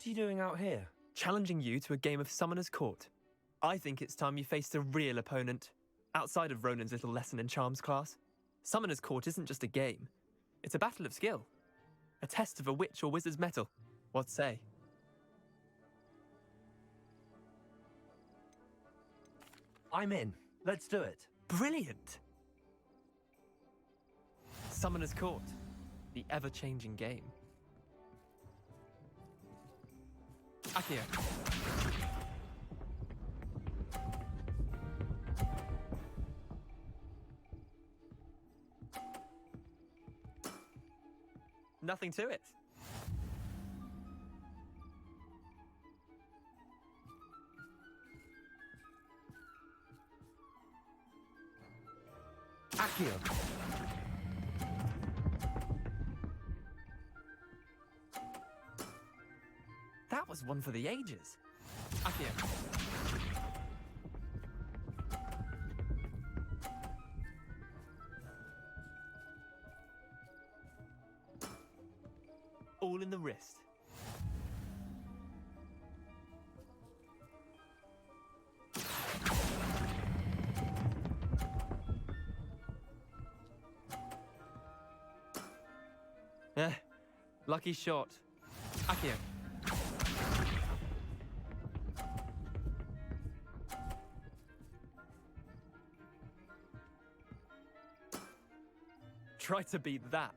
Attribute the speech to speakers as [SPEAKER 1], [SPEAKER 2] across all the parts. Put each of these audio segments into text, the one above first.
[SPEAKER 1] What are you doing out here?
[SPEAKER 2] Challenging you to a game of Summoner's Court. I think it's time you faced a real opponent, outside of Ronan's little lesson in charms class. Summoner's Court isn't just a game. It's a battle of skill. A test of a witch or wizard's mettle. What say?
[SPEAKER 1] I'm in. Let's do it.
[SPEAKER 2] Brilliant! Summoner's Court. The ever-changing game. Akio. Nothing to it.
[SPEAKER 1] Akio.
[SPEAKER 2] That was one for the ages. Akio. All in the wrist. Lucky shot. Akio. Try to beat that.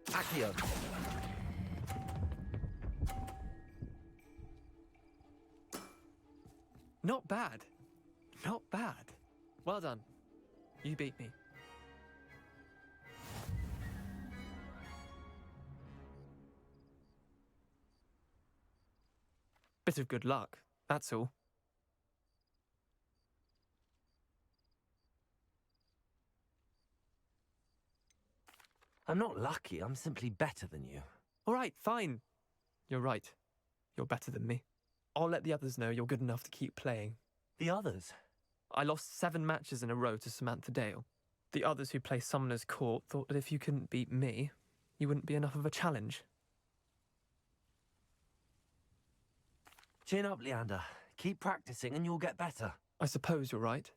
[SPEAKER 1] Akio.
[SPEAKER 2] Not bad. Not bad. Well done. You beat me. Bit of good luck, that's all.
[SPEAKER 1] I'm not lucky, I'm simply better than you.
[SPEAKER 2] All right, fine. You're right. You're better than me. I'll let the others know you're good enough to keep playing.
[SPEAKER 1] The others?
[SPEAKER 2] I lost 7 matches in a row to Samantha Dale. The others who play Summoner's Court thought that if you couldn't beat me, you wouldn't be enough of a challenge.
[SPEAKER 1] Chin up, Leander. Keep practicing and you'll get better.
[SPEAKER 2] I suppose you're right.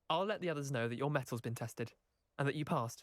[SPEAKER 2] I'll let the others know that your metal's been tested, and that you passed.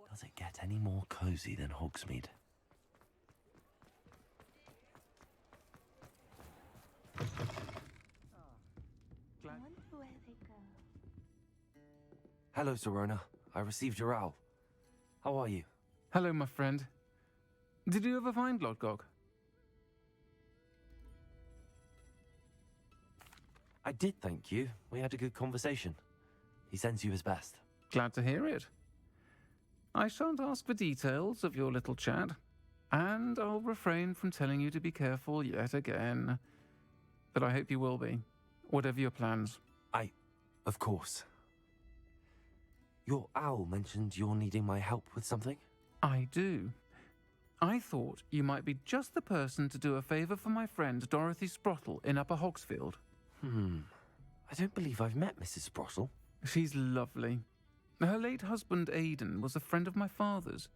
[SPEAKER 1] Does it get any more cozy than Hogsmeade?
[SPEAKER 3] I wonder where they go.
[SPEAKER 1] Hello, Serona. I received your owl. How are you?
[SPEAKER 4] Hello, my friend. Did you ever find Lodgok?
[SPEAKER 1] I did, thank you. We had a good conversation. He sends you his best.
[SPEAKER 4] Glad to hear it. I shan't ask for details of your little chat, and I'll refrain from telling you to be careful yet again. But I hope you will be, whatever your plans.
[SPEAKER 1] Of course. Your owl mentioned you're needing my help with something?
[SPEAKER 4] I do. I thought you might be just the person to do a favour for my friend Dorothy Sprottle in Upper Hogsfield.
[SPEAKER 1] I don't believe I've met Mrs. Sprottle.
[SPEAKER 4] She's lovely. Her late husband, Aidan, was a friend of my father's.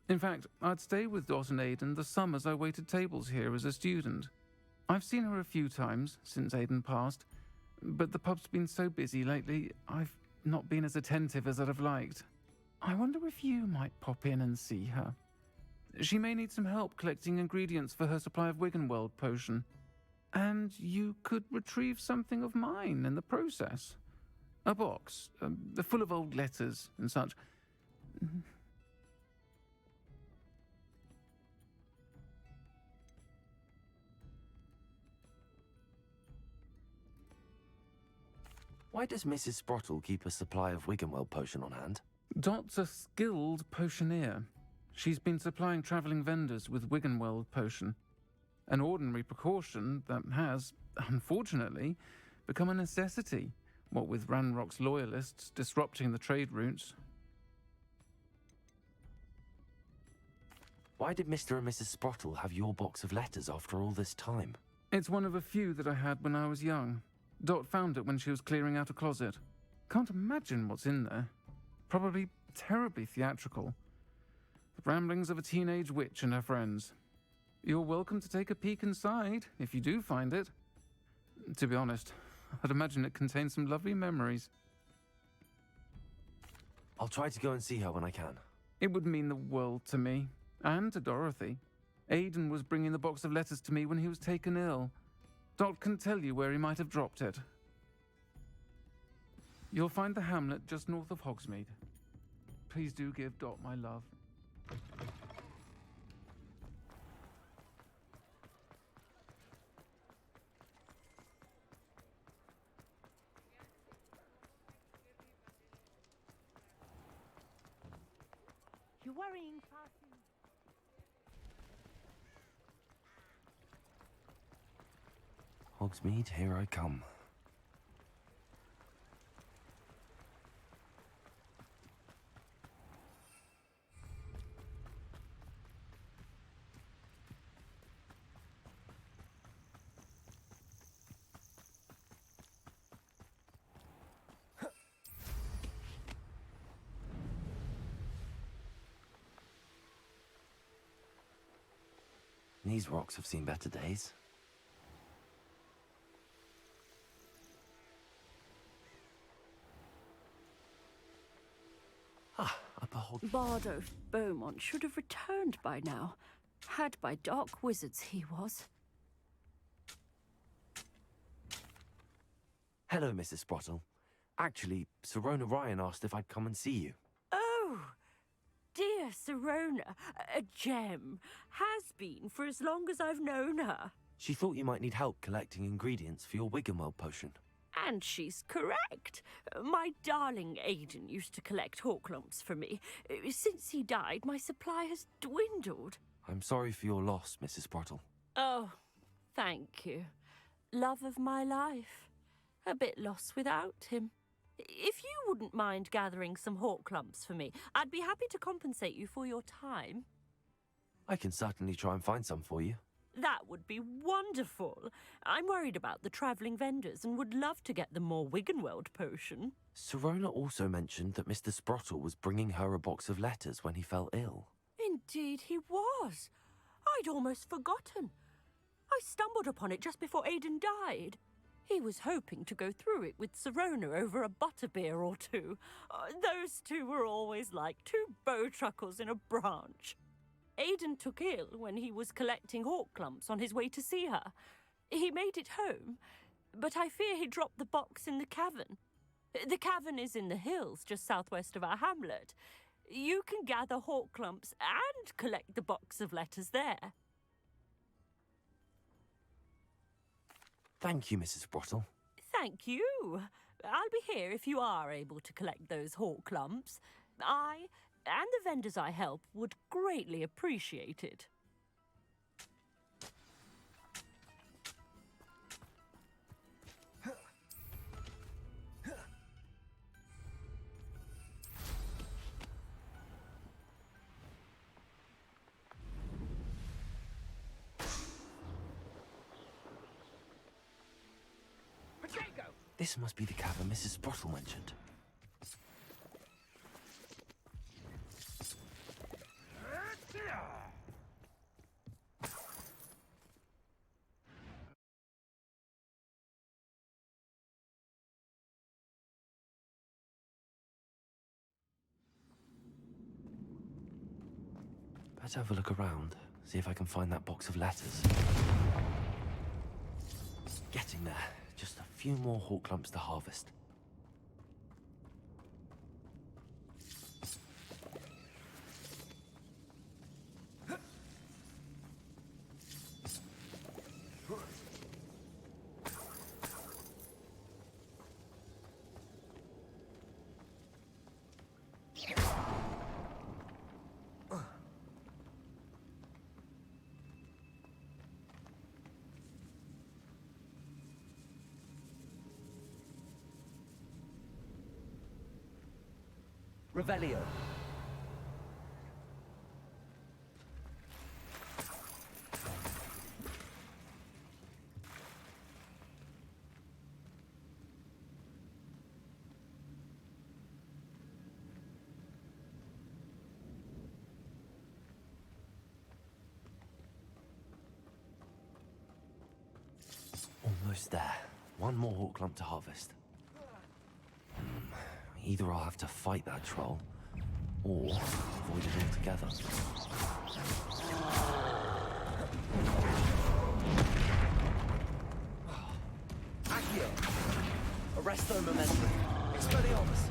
[SPEAKER 4] In fact, I'd stay with Dot and Aidan the summers I waited tables here as a student. I've seen her a few times since Aidan passed, but the pub's been so busy lately, I've not been as attentive as I'd have liked. I wonder if you might pop in and see her. She may need some help collecting ingredients for her supply of Wiggenweld potion. And you could retrieve something of mine in the process. A box, full of old letters and such.
[SPEAKER 1] Why does Mrs. Sprottle keep a supply of Wiggenweld potion on hand?
[SPEAKER 4] Dot's a skilled potioneer. She's been supplying travelling vendors with Wiggenweld potion. An ordinary precaution that has, unfortunately, become a necessity, what with Ranrock's loyalists disrupting the trade routes.
[SPEAKER 1] Why did Mr. and Mrs. Sprottle have your box of letters after all this time?
[SPEAKER 4] It's one of a few that I had when I was young. Dot found it when she was clearing out a closet. Can't imagine what's in there. Probably terribly theatrical. The ramblings of a teenage witch and her friends. You're welcome to take a peek inside, if you do find it. To be honest, I'd imagine it contains some lovely memories.
[SPEAKER 1] I'll try to go and see her when I can.
[SPEAKER 4] It would mean the world to me, and to Dorothy. Aidan was bringing the box of letters to me when he was taken ill. Dot can tell you where he might have dropped it. You'll find the hamlet just north of Hogsmeade. Please do give Dot my love.
[SPEAKER 3] You're worrying, Parson.
[SPEAKER 1] Hogsmeade, here I come. These rocks have seen better days. A behold.
[SPEAKER 5] Bardo Beaumont should have returned by now. Had by dark wizards he was.
[SPEAKER 1] Hello, Mrs. Sprottle. Actually, Sirona Ryan asked if I'd come and see you.
[SPEAKER 5] Oh, dear Sirona, a gem. Has been for as long as I've known her.
[SPEAKER 1] She thought you might need help collecting ingredients for your Wiggenweld potion.
[SPEAKER 5] And she's correct. My darling Aidan used to collect Horklumps for me. Since he died, my supply has dwindled.
[SPEAKER 1] I'm sorry for your loss, Mrs. Sprottle.
[SPEAKER 5] Oh, thank you. Love of my life. A bit lost without him. If you wouldn't mind gathering some Horklumps for me, I'd be happy to compensate you for your time.
[SPEAKER 1] I can certainly try and find some for you.
[SPEAKER 5] That would be wonderful. I'm worried about the travelling vendors and would love to get them more Wiggenweld potion.
[SPEAKER 1] Sirona also mentioned that Mr. Sprottle was bringing her a box of letters when he fell ill.
[SPEAKER 5] Indeed he was. I'd almost forgotten. I stumbled upon it just before Aidan died. He was hoping to go through it with Sirona over a butterbeer or two. Those two were always like two bowtruckles in a branch. Aidan took ill when he was collecting Horklumps on his way to see her. He made it home, but I fear he dropped the box in the cavern. The cavern is in the hills just southwest of our hamlet. You can gather Horklumps and collect the box of letters there.
[SPEAKER 1] Thank you, Mrs. Sprottle.
[SPEAKER 5] Thank you. I'll be here if you are able to collect those Horklumps. I and the vendors I help would greatly appreciate it.
[SPEAKER 1] This must be the cavern Mrs. Sprottle mentioned. Let's have a look around, see if I can find that box of letters. Getting there. Just a few more hawk lumps to harvest.
[SPEAKER 6] Revelio.
[SPEAKER 1] Almost there. One more hawk lump to harvest. Either I'll have to fight that troll, or avoid it altogether.
[SPEAKER 6] Accio. Arresto momentum. Expelliarmus.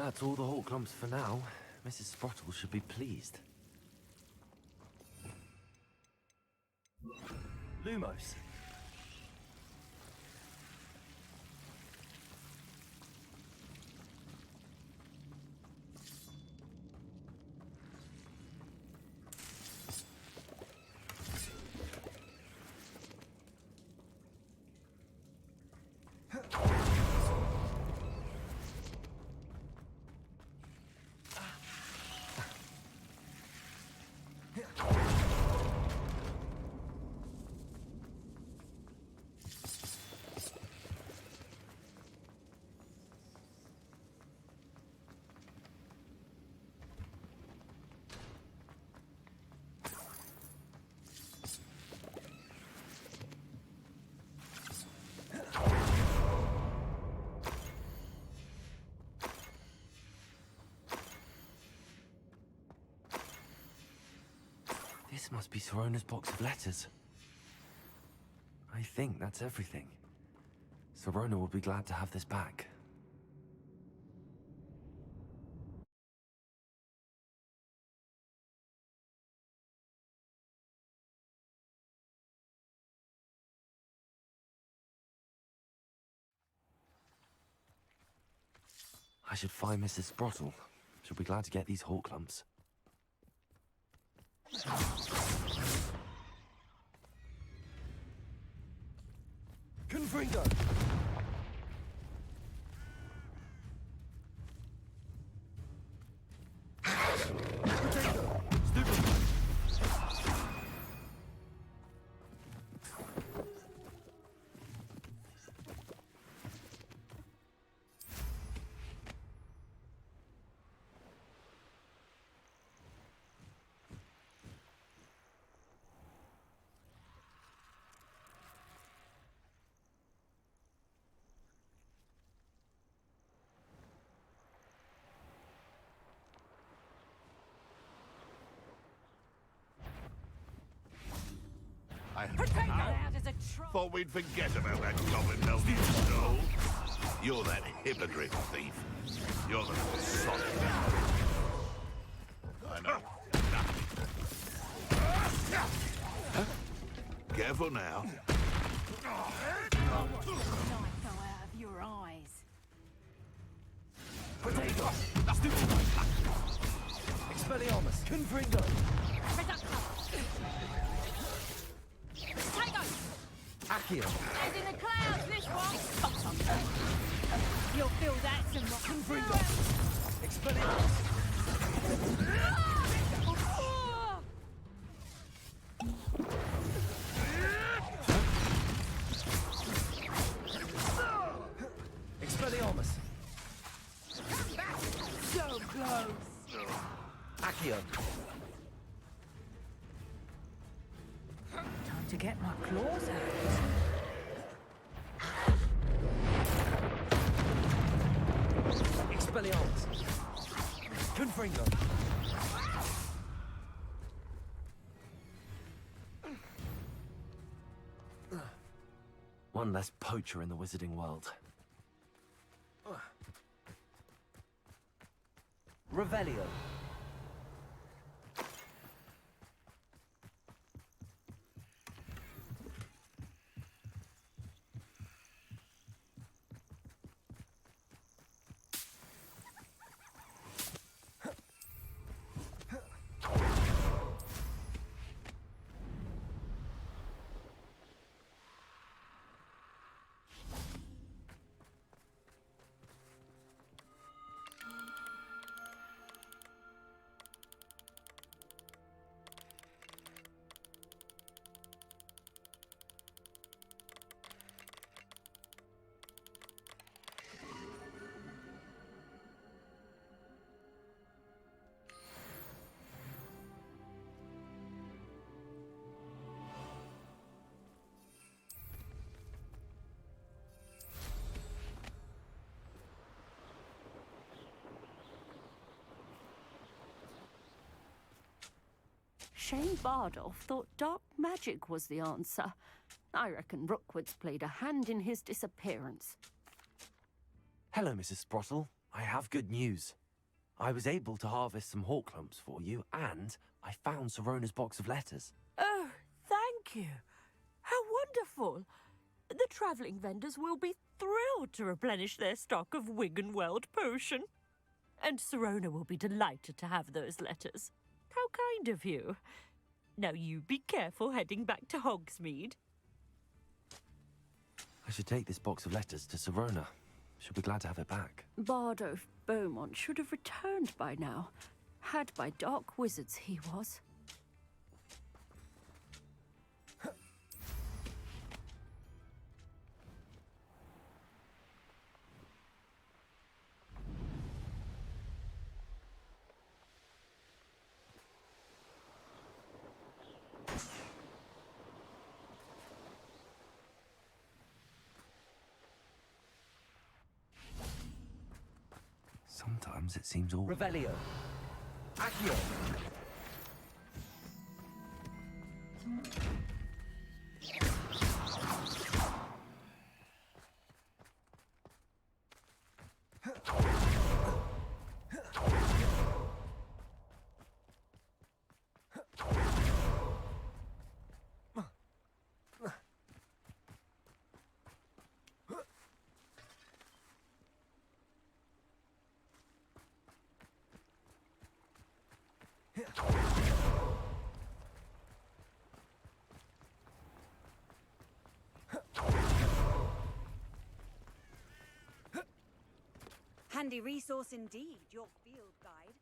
[SPEAKER 1] That's all the hawk lumps for now. Mrs. Sprottle should be pleased.
[SPEAKER 6] Lumos.
[SPEAKER 1] This must be Sorona's box of letters. I think that's everything. Sorona will be glad to have this back. I should find Mrs. Sprottle. She'll be glad to get these hawk lumps.
[SPEAKER 6] Confringo!
[SPEAKER 7] Thought we'd forget about that goblin melting stole. You're that hippogriff thief. You're the Sonic. I know. Careful now.
[SPEAKER 3] Knife fell out of your eyes.
[SPEAKER 6] Potato! Expelliarmus! Confringo! Accio!
[SPEAKER 3] Head in the clouds, this one! You'll feel that some more.
[SPEAKER 6] Confringo! Expelliarmus! Expelliarmus!
[SPEAKER 3] So close!
[SPEAKER 6] Accio!
[SPEAKER 3] Time to get my claws out.
[SPEAKER 6] Expelliarmus! Confringo!
[SPEAKER 1] One less poacher in the wizarding world.
[SPEAKER 6] Revelio!
[SPEAKER 5] Shane Bardolph thought dark magic was the answer. I reckon Rookwood's played a hand in his disappearance.
[SPEAKER 1] Hello, Mrs. Sprottle. I have good news. I was able to harvest some hawk lumps for you, and I found Sorona's box of letters.
[SPEAKER 5] Oh, thank you. How wonderful. The travelling vendors will be thrilled to replenish their stock of Wiggenweld potion. And Sorona will be delighted to have those letters. How kind of you. Now you be careful heading back to Hogsmeade.
[SPEAKER 1] I should take this box of letters to Sorona. She'll be glad to have it back.
[SPEAKER 5] Bardolph Beaumont should have returned by now. Had by dark wizards he was.
[SPEAKER 1] Sometimes it seems all...
[SPEAKER 6] Revelio! Accio!
[SPEAKER 8] Handy resource indeed, your field guide.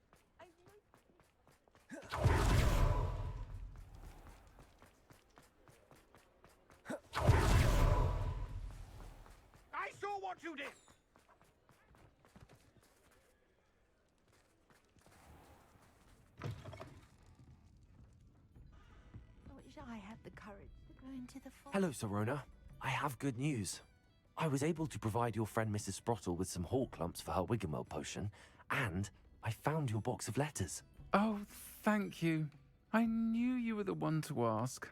[SPEAKER 7] I saw what you did!
[SPEAKER 3] I wish I had the courage to go into the forest.
[SPEAKER 1] Hello, Serona. I have good news. I was able to provide your friend Mrs. Sprottle with some hawk lumps for her Wiggenweld potion, and I found your box of letters.
[SPEAKER 4] Oh, thank you. I knew you were the one to ask.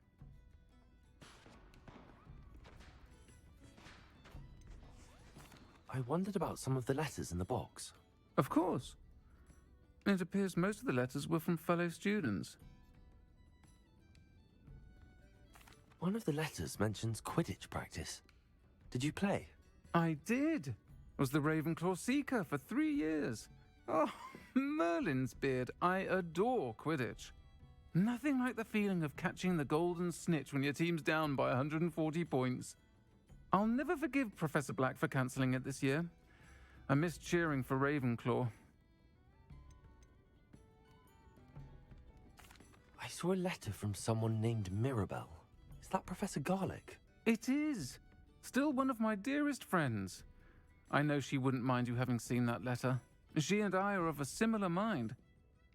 [SPEAKER 1] I wondered about some of the letters in the box.
[SPEAKER 4] Of course. It appears most of the letters were from fellow students.
[SPEAKER 1] One of the letters mentions Quidditch practice. Did you play?
[SPEAKER 4] I did. Was the Ravenclaw Seeker for 3 years. Oh, Merlin's beard. I adore Quidditch. Nothing like the feeling of catching the golden snitch when your team's down by 140 points. I'll never forgive Professor Black for cancelling it this year. I missed cheering for Ravenclaw.
[SPEAKER 1] I saw a letter from someone named Mirabelle. Is that Professor Garlick?
[SPEAKER 4] It is. Still one of my dearest friends. I know she wouldn't mind you having seen that letter. She and I are of a similar mind,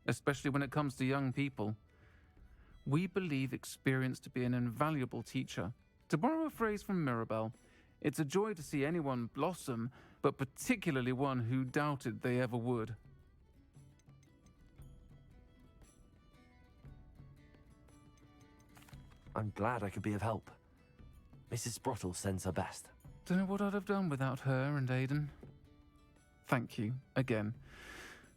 [SPEAKER 4] especially when it comes to young people. We believe experience to be an invaluable teacher. To borrow a phrase from Mirabelle, it's a joy to see anyone blossom, but particularly one who doubted they ever would.
[SPEAKER 1] I'm glad I could be of help. Mrs. Sprottle sends her best.
[SPEAKER 4] Don't know what I'd have done without her and Aidan. Thank you, again,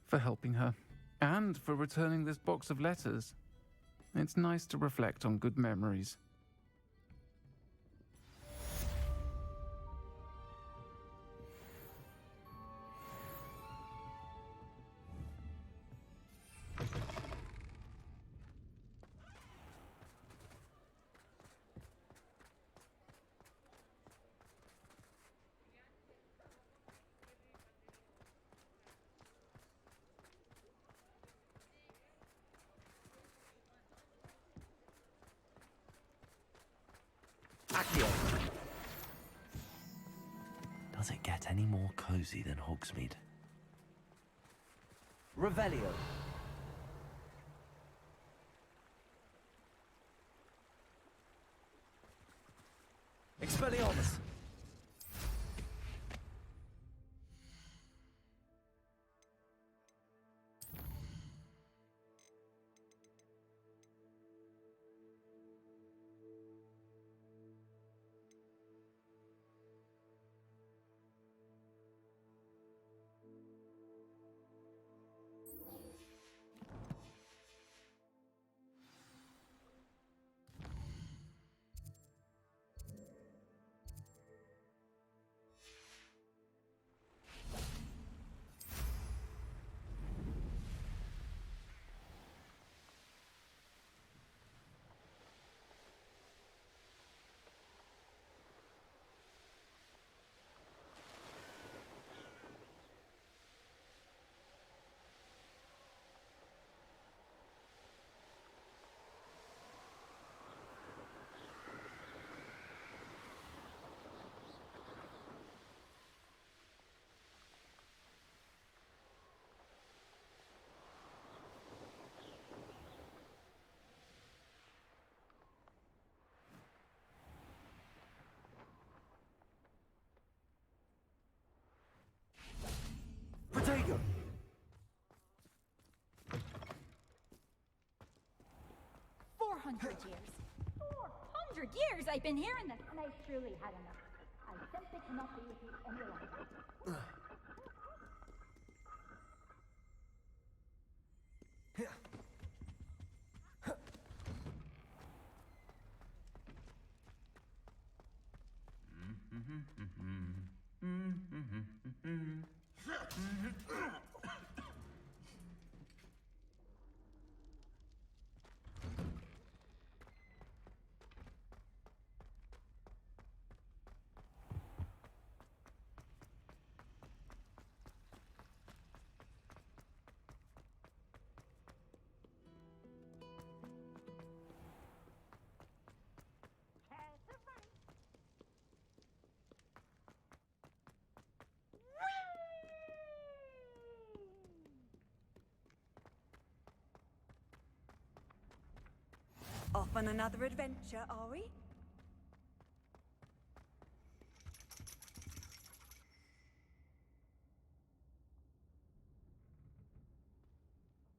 [SPEAKER 4] for helping her, and for returning this box of letters. It's nice to reflect on good memories.
[SPEAKER 1] Does it get any more cozy than Hogsmeade?
[SPEAKER 6] Revelio. Expelliarmus. Protego.
[SPEAKER 3] 400 years. 100 years I've been hearing this, and I've truly had enough. I simply cannot be with you any longer.
[SPEAKER 8] Off on another adventure, are we?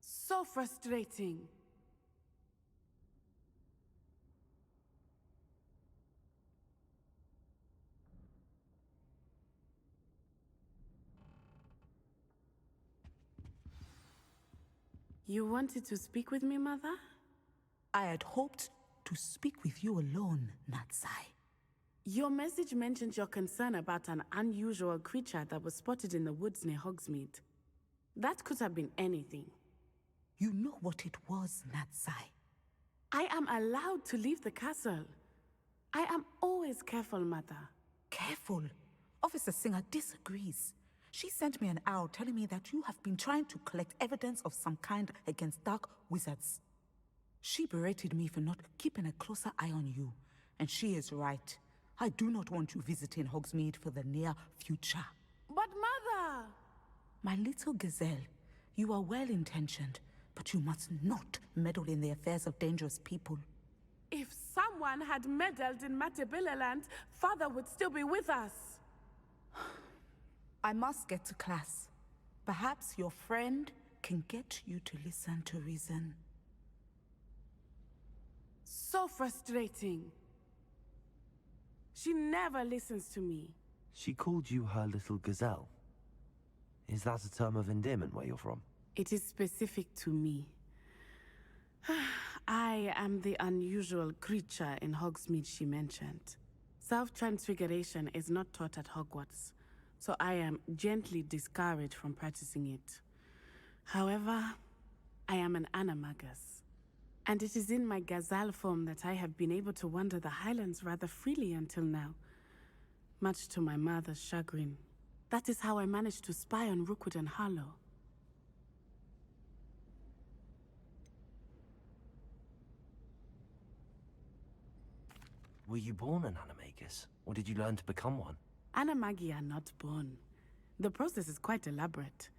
[SPEAKER 9] So frustrating. You wanted to speak with me, Mother?
[SPEAKER 10] I had hoped to speak with you alone, Natsai.
[SPEAKER 9] Your message mentioned your concern about an unusual creature that was spotted in the woods near Hogsmeade. That could have been anything.
[SPEAKER 10] You know what it was, Natsai.
[SPEAKER 9] I am allowed to leave the castle. I am always careful, Mother.
[SPEAKER 10] Careful. Officer Singer disagrees. She sent me an owl telling me that you have been trying to collect evidence of some kind against dark wizards. She berated me for not keeping a closer eye on you, and she is right. I do not want you visiting Hogsmeade for the near future.
[SPEAKER 9] But Mother!
[SPEAKER 10] My little gazelle, you are well-intentioned, but you must not meddle in the affairs of dangerous people.
[SPEAKER 9] If someone had meddled in Matabeleland, Father would still be with us.
[SPEAKER 10] I must get to class. Perhaps your friend can get you to listen to reason.
[SPEAKER 9] So frustrating. She never listens to me.
[SPEAKER 1] She called you her little gazelle. Is that a term of endearment where you're from?
[SPEAKER 9] It is specific to me. I am the unusual creature in Hogsmeade she mentioned. Self-transfiguration is not taught at Hogwarts, so I am gently discouraged from practicing it. However, I am an animagus, and it is in my gazelle form that I have been able to wander the Highlands rather freely until now, much to my mother's chagrin. That is how I managed to spy on Rookwood and Harlow.
[SPEAKER 1] Were you born an animagus, or did you learn to become one?
[SPEAKER 9] Animagi are not born. The process is quite elaborate.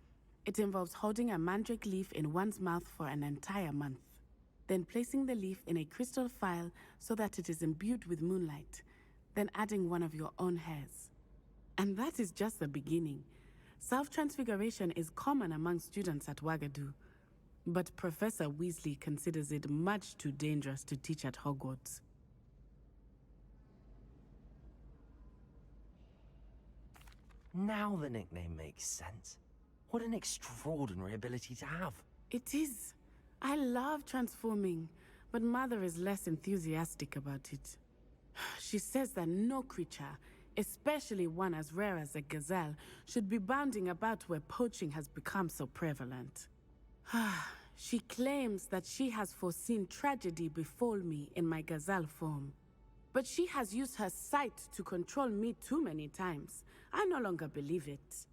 [SPEAKER 9] It involves holding a mandrake leaf in one's mouth for an entire month, then placing the leaf in a crystal phial so that it is imbued with moonlight, then adding one of your own hairs. And that is just the beginning. Self-transfiguration is common among students at Wagadu, but Professor Weasley considers it much too dangerous to teach at Hogwarts.
[SPEAKER 1] Now the nickname makes sense. What an extraordinary ability to have.
[SPEAKER 9] It is. I love transforming, but Mother is less enthusiastic about it. She says that no creature, especially one as rare as a gazelle, should be bounding about where poaching has become so prevalent. She claims that she has foreseen tragedy befall me in my gazelle form. But she has used her sight to control me too many times. I no longer believe it.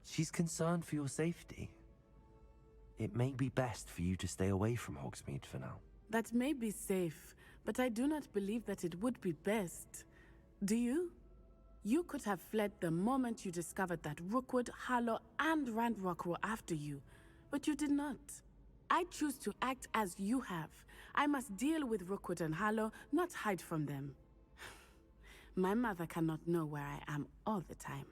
[SPEAKER 1] She's concerned for your safety. It may be best for you to stay away from Hogsmeade for now.
[SPEAKER 9] That may be safe, but I do not believe that it would be best. Do you? You could have fled the moment you discovered that Rookwood, Harlow, and Randrock were after you, but you did not. I choose to act as you have. I must deal with Rookwood and Harlow, not hide from them. My mother cannot know where I am all the time.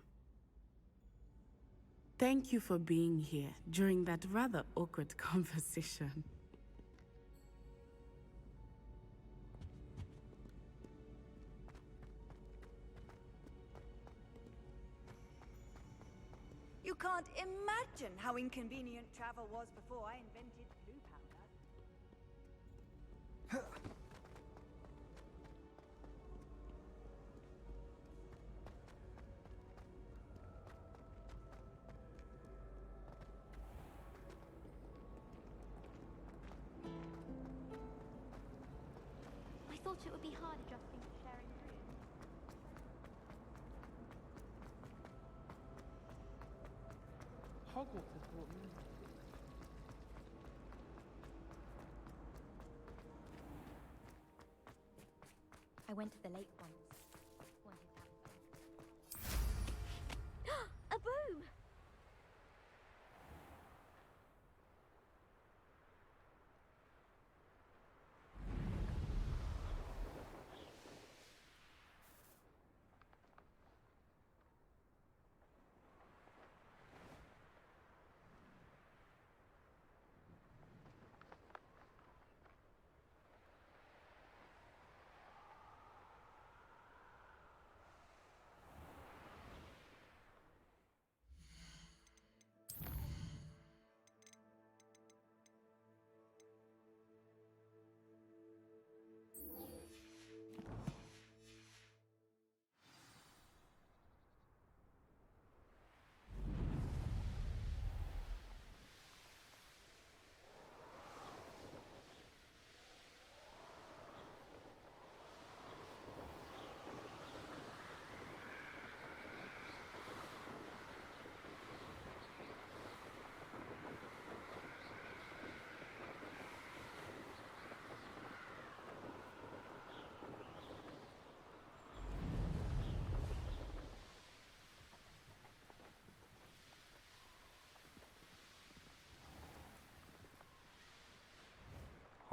[SPEAKER 9] Thank you for being here during that rather awkward conversation.
[SPEAKER 8] You can't imagine how inconvenient travel was before I invented blue powder.
[SPEAKER 3] I thought it would be hard adjusting to sharing rooms.
[SPEAKER 4] Hogwarts has brought me.
[SPEAKER 3] I went to the lake once. Wanted to have a boo!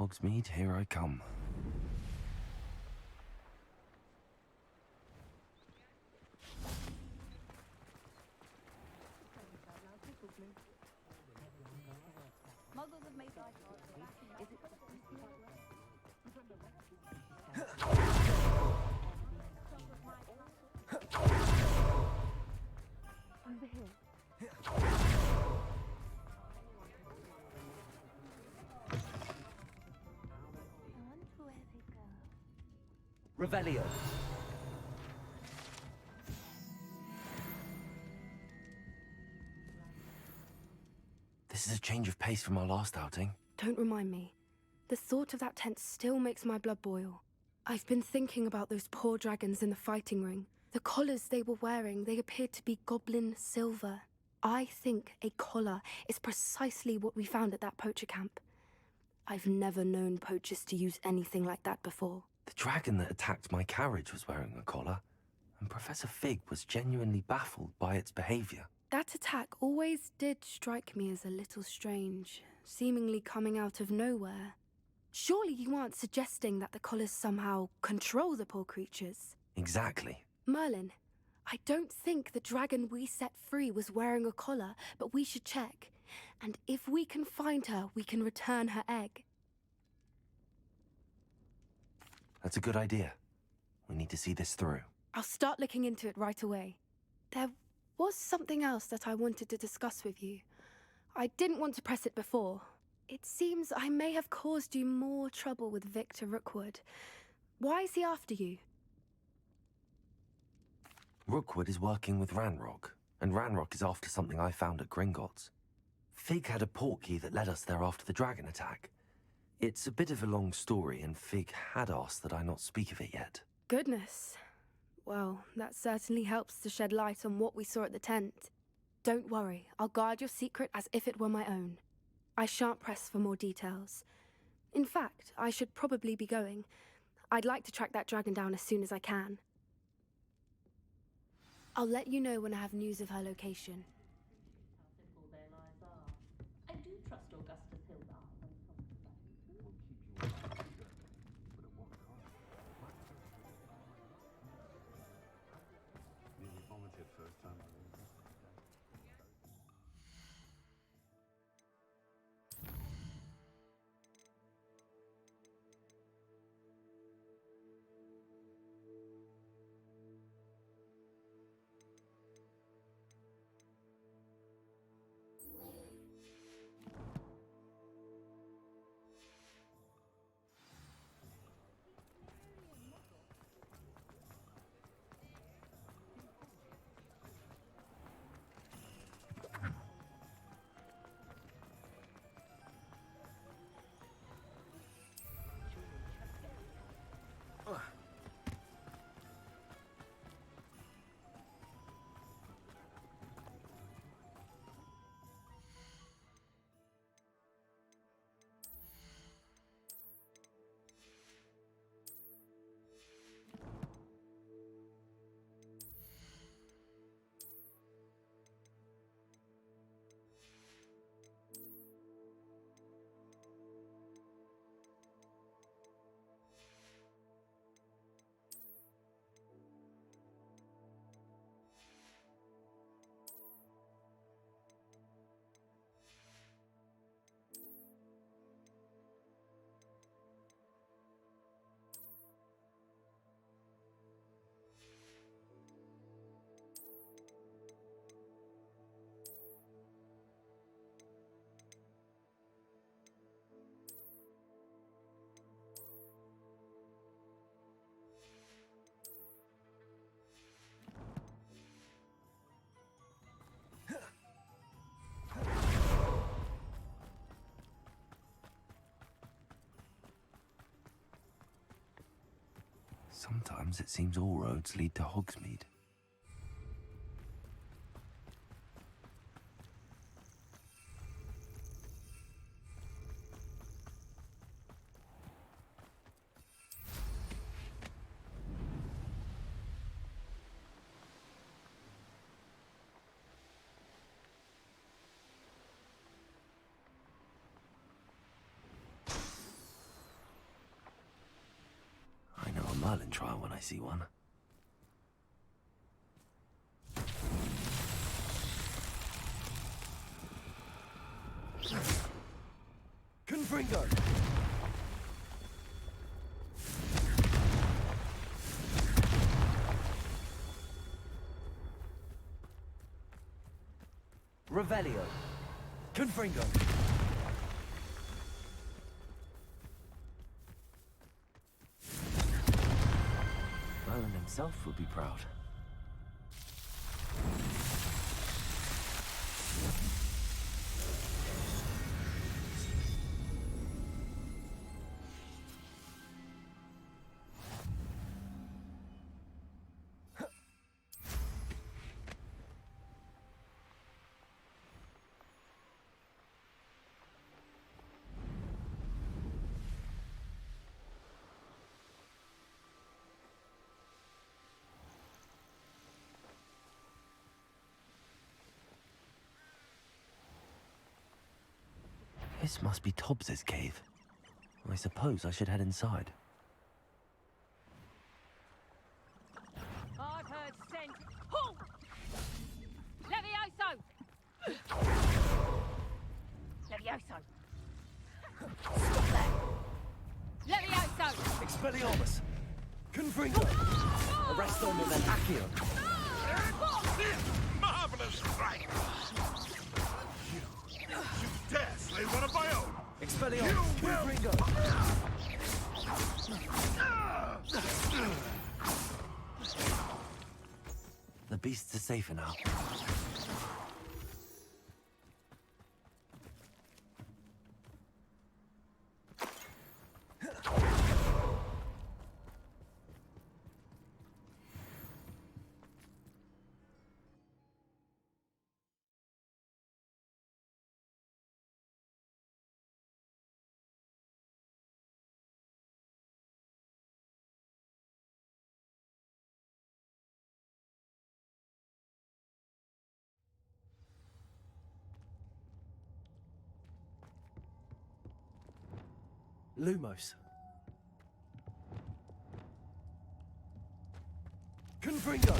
[SPEAKER 1] Hogsmeade, here I come.
[SPEAKER 8] Muggles have made life hard. Is it?
[SPEAKER 3] Over here. I wonder where they go.
[SPEAKER 6] Revelio.
[SPEAKER 1] This is a change of pace from our last outing.
[SPEAKER 11] Don't remind me. The thought of that tent still makes my blood boil. I've been thinking about those poor dragons in the fighting ring. The collars they were wearing, they appeared to be goblin silver. I think a collar is precisely what we found at that poacher camp. I've never known poachers to use anything like that before.
[SPEAKER 1] The dragon that attacked my carriage was wearing a collar, and Professor Fig was genuinely baffled by its behavior.
[SPEAKER 11] That attack always did strike me as a little strange, seemingly coming out of nowhere. Surely you aren't suggesting that the collars somehow control the poor creatures?
[SPEAKER 1] Exactly.
[SPEAKER 11] Merlin, I don't think the dragon we set free was wearing a collar, but we should check. And if we can find her, we can return her egg.
[SPEAKER 1] That's a good idea. We need to see this through.
[SPEAKER 11] I'll start looking into it right away. There was something else that I wanted to discuss with you. I didn't want to press it before. It seems I may have caused you more trouble with Victor Rookwood. Why is he after you?
[SPEAKER 1] Rookwood is working with Ranrock, and Ranrock is after something I found at Gringotts. Fig had a portkey that led us there after the dragon attack. It's a bit of a long story, and Fig had asked that I not speak of it yet.
[SPEAKER 11] Goodness. Well, that certainly helps to shed light on what we saw at the tent. Don't worry, I'll guard your secret as if it were my own. I shan't press for more details. In fact, I should probably be going. I'd like to track that dragon down as soon as I can. I'll let you know when I have news of her location.
[SPEAKER 12] I do trust Augustus Hildar when it comes to that.
[SPEAKER 7] Nearly vomited first time.
[SPEAKER 1] Sometimes it seems all roads lead to Hogsmeade. I know a Merlin trial when I see one. Confringo!
[SPEAKER 6] Revelio.
[SPEAKER 1] Confringo! Merlin himself would be proud. This must be Tobbs's cave. I suppose I should head inside.
[SPEAKER 5] I've heard scent. Halt! Levioso! Levioso! Stop there! Levioso!
[SPEAKER 6] Expelliarmus. Confringo. Arresto and Accio.
[SPEAKER 7] Marvelous strike! You dare slay one of my own!
[SPEAKER 6] Expelliarmus. Confringo.
[SPEAKER 1] The beasts are safer now.
[SPEAKER 6] Lumos. Confringo.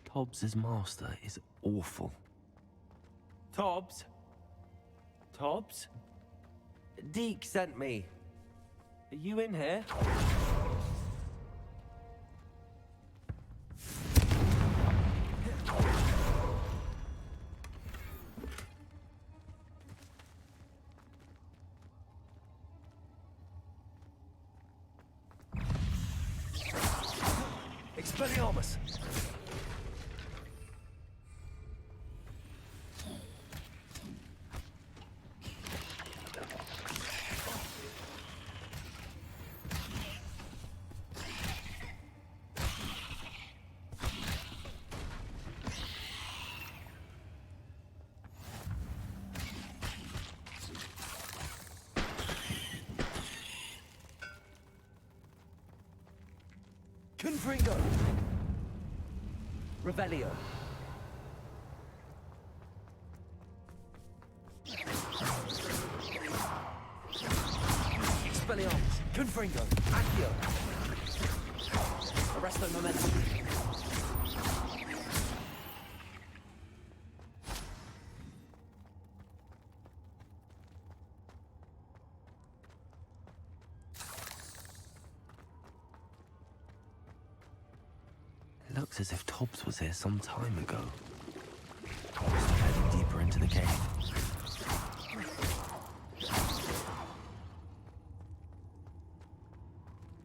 [SPEAKER 1] Tobbs's master is awful.
[SPEAKER 6] Tobbs? Tobbs? Deke sent me. Are you in here? Expelliarmus! Confringo! Revelio. Expelliarmus. Confringo. Accio. Arresto momentum.
[SPEAKER 1] Looks as if Tobbs was here some time ago. Must have headed deeper into the cave.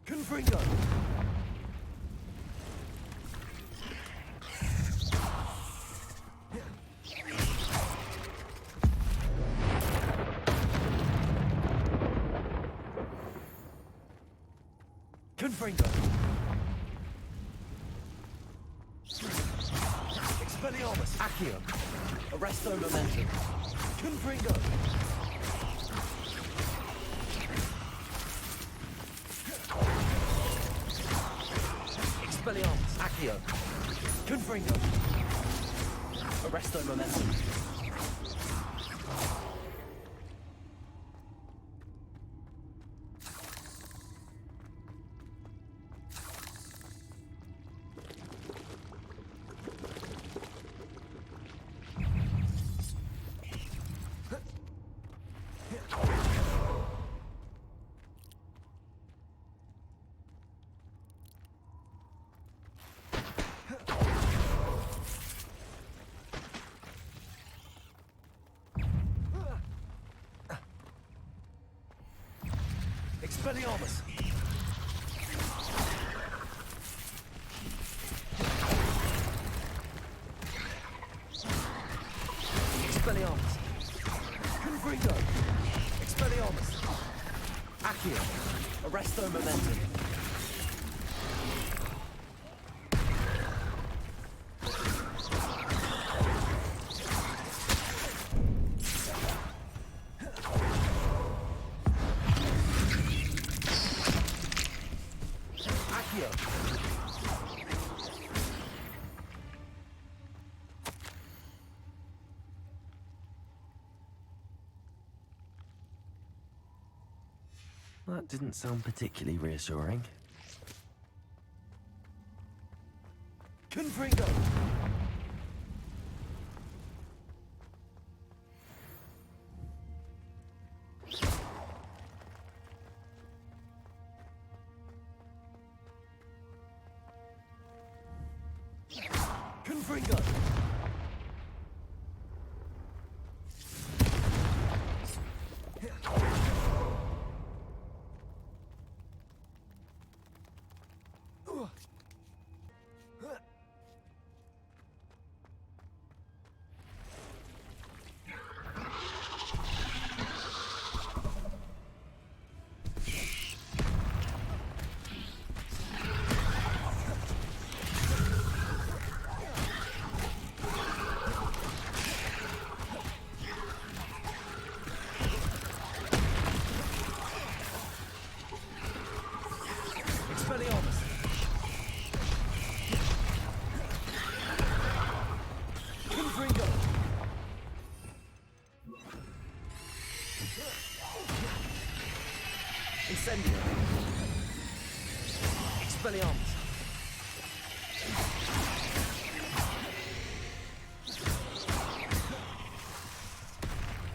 [SPEAKER 6] Confringo! Confringo. Expelliarmus. Accio. Arresto momentum. Confringo. Expelliarmus. Accio. Confringo. Arresto momentum. Expelliarmus. Expelliarmus. Confringo. Expelliarmus. Accio. Arresto momentum.
[SPEAKER 1] That didn't sound particularly reassuring.
[SPEAKER 6] Confringo. Confringo. Expelliarmus. Confringo. Incendio. Expelliarmus.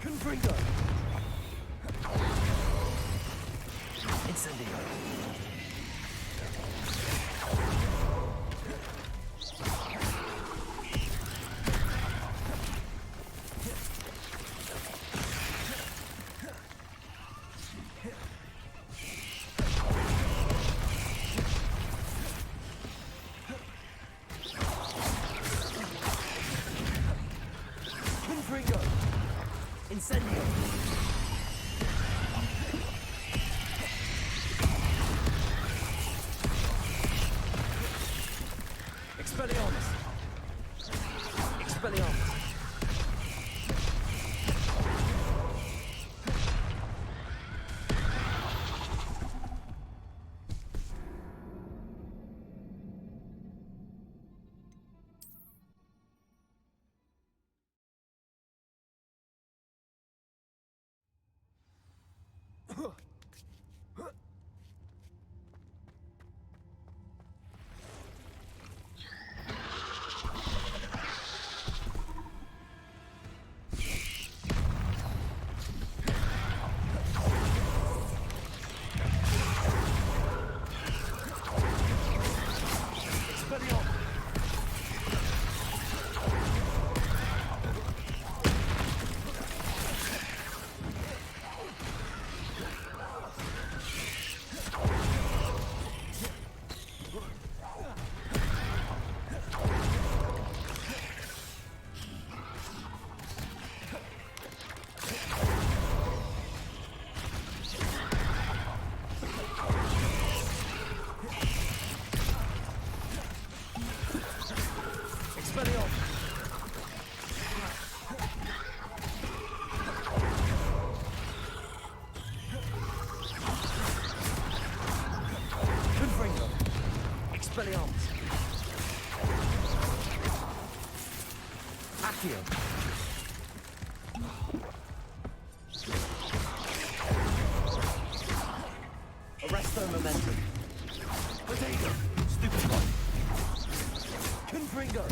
[SPEAKER 6] Confringo. Incendio. Confringo. Incendio. Expelliarmus. Accio. Arresto momentum. Potato. Stupid one. Confringo.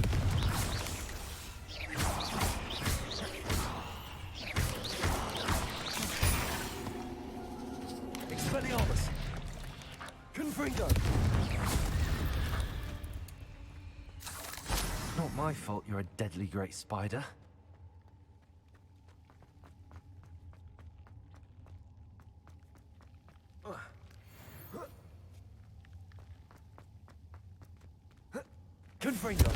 [SPEAKER 6] Expelliarmus. Confringo.
[SPEAKER 1] Not my fault you're a deadly great spider.
[SPEAKER 6] Confringo.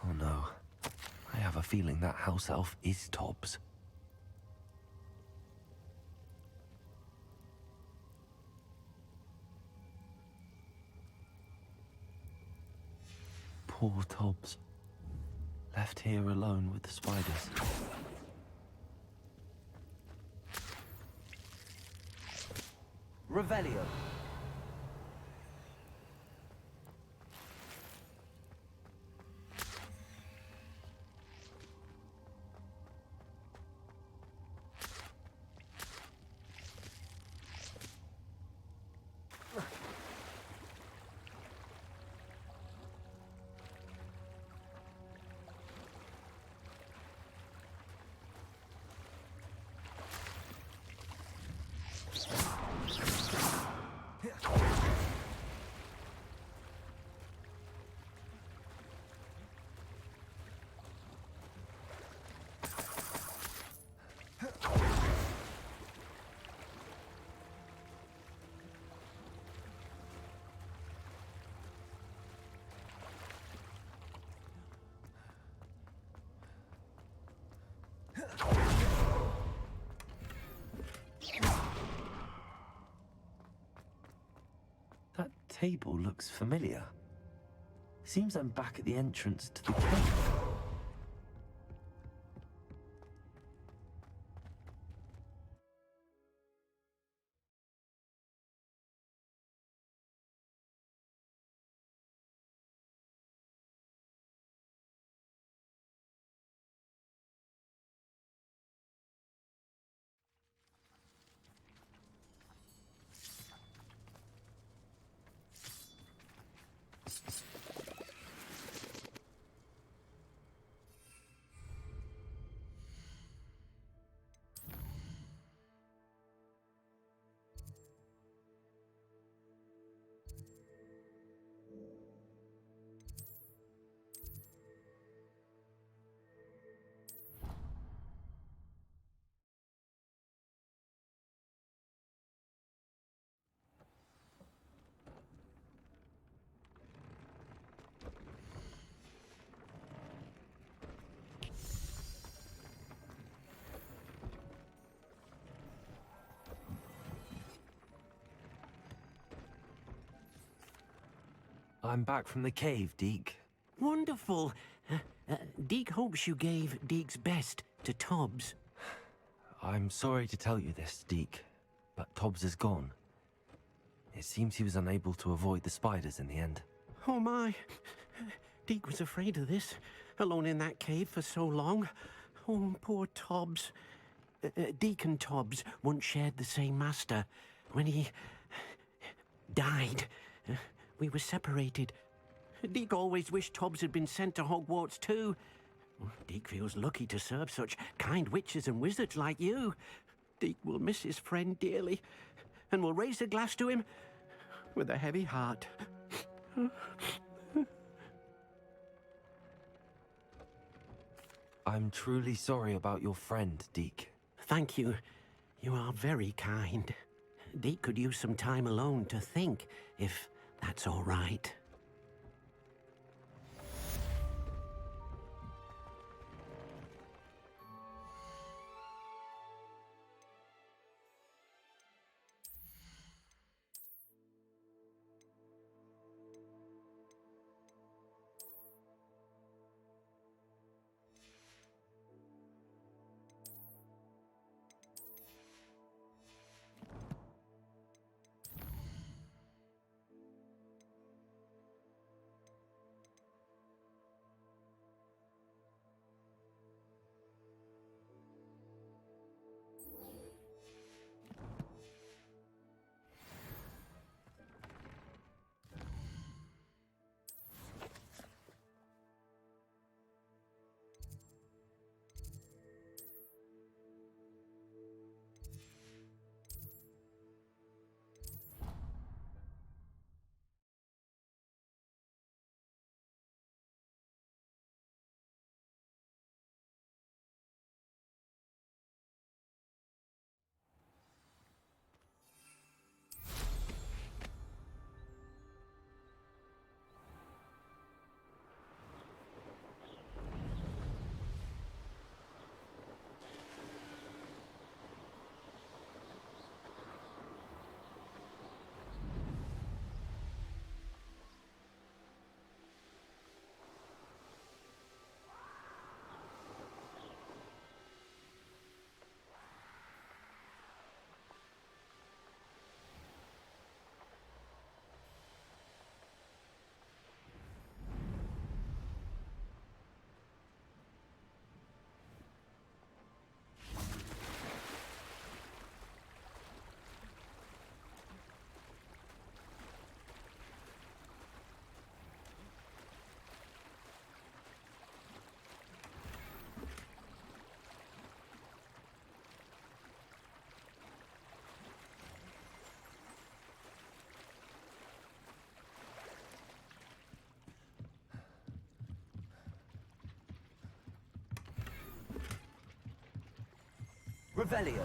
[SPEAKER 1] Oh no. I have a feeling that house elf is Tobbs. Poor Tobbs. Left here alone with the spiders.
[SPEAKER 6] Revelio.
[SPEAKER 1] That table looks familiar. Seems I'm back at the entrance to the cave. I'm back from the cave, Deke.
[SPEAKER 13] Wonderful. Deke hopes you gave Deke's best to Tobbs.
[SPEAKER 1] I'm sorry to tell you this, Deke, but Tobbs is gone. It seems he was unable to avoid the spiders in the end.
[SPEAKER 13] Oh my. Deke was afraid of this, alone in that cave for so long. Oh, poor Tobbs. Deke and Tobbs once shared the same master. When he died, we were separated. Deke always wished Tobbs had been sent to Hogwarts too. Deke feels lucky to serve such kind witches and wizards like you. Deke will miss his friend dearly, and will raise a glass to him with a heavy heart.
[SPEAKER 1] I'm truly sorry about your friend, Deke.
[SPEAKER 13] Thank you. You are very kind. Deke could use some time alone to think, if that's all right.
[SPEAKER 6] Revelio.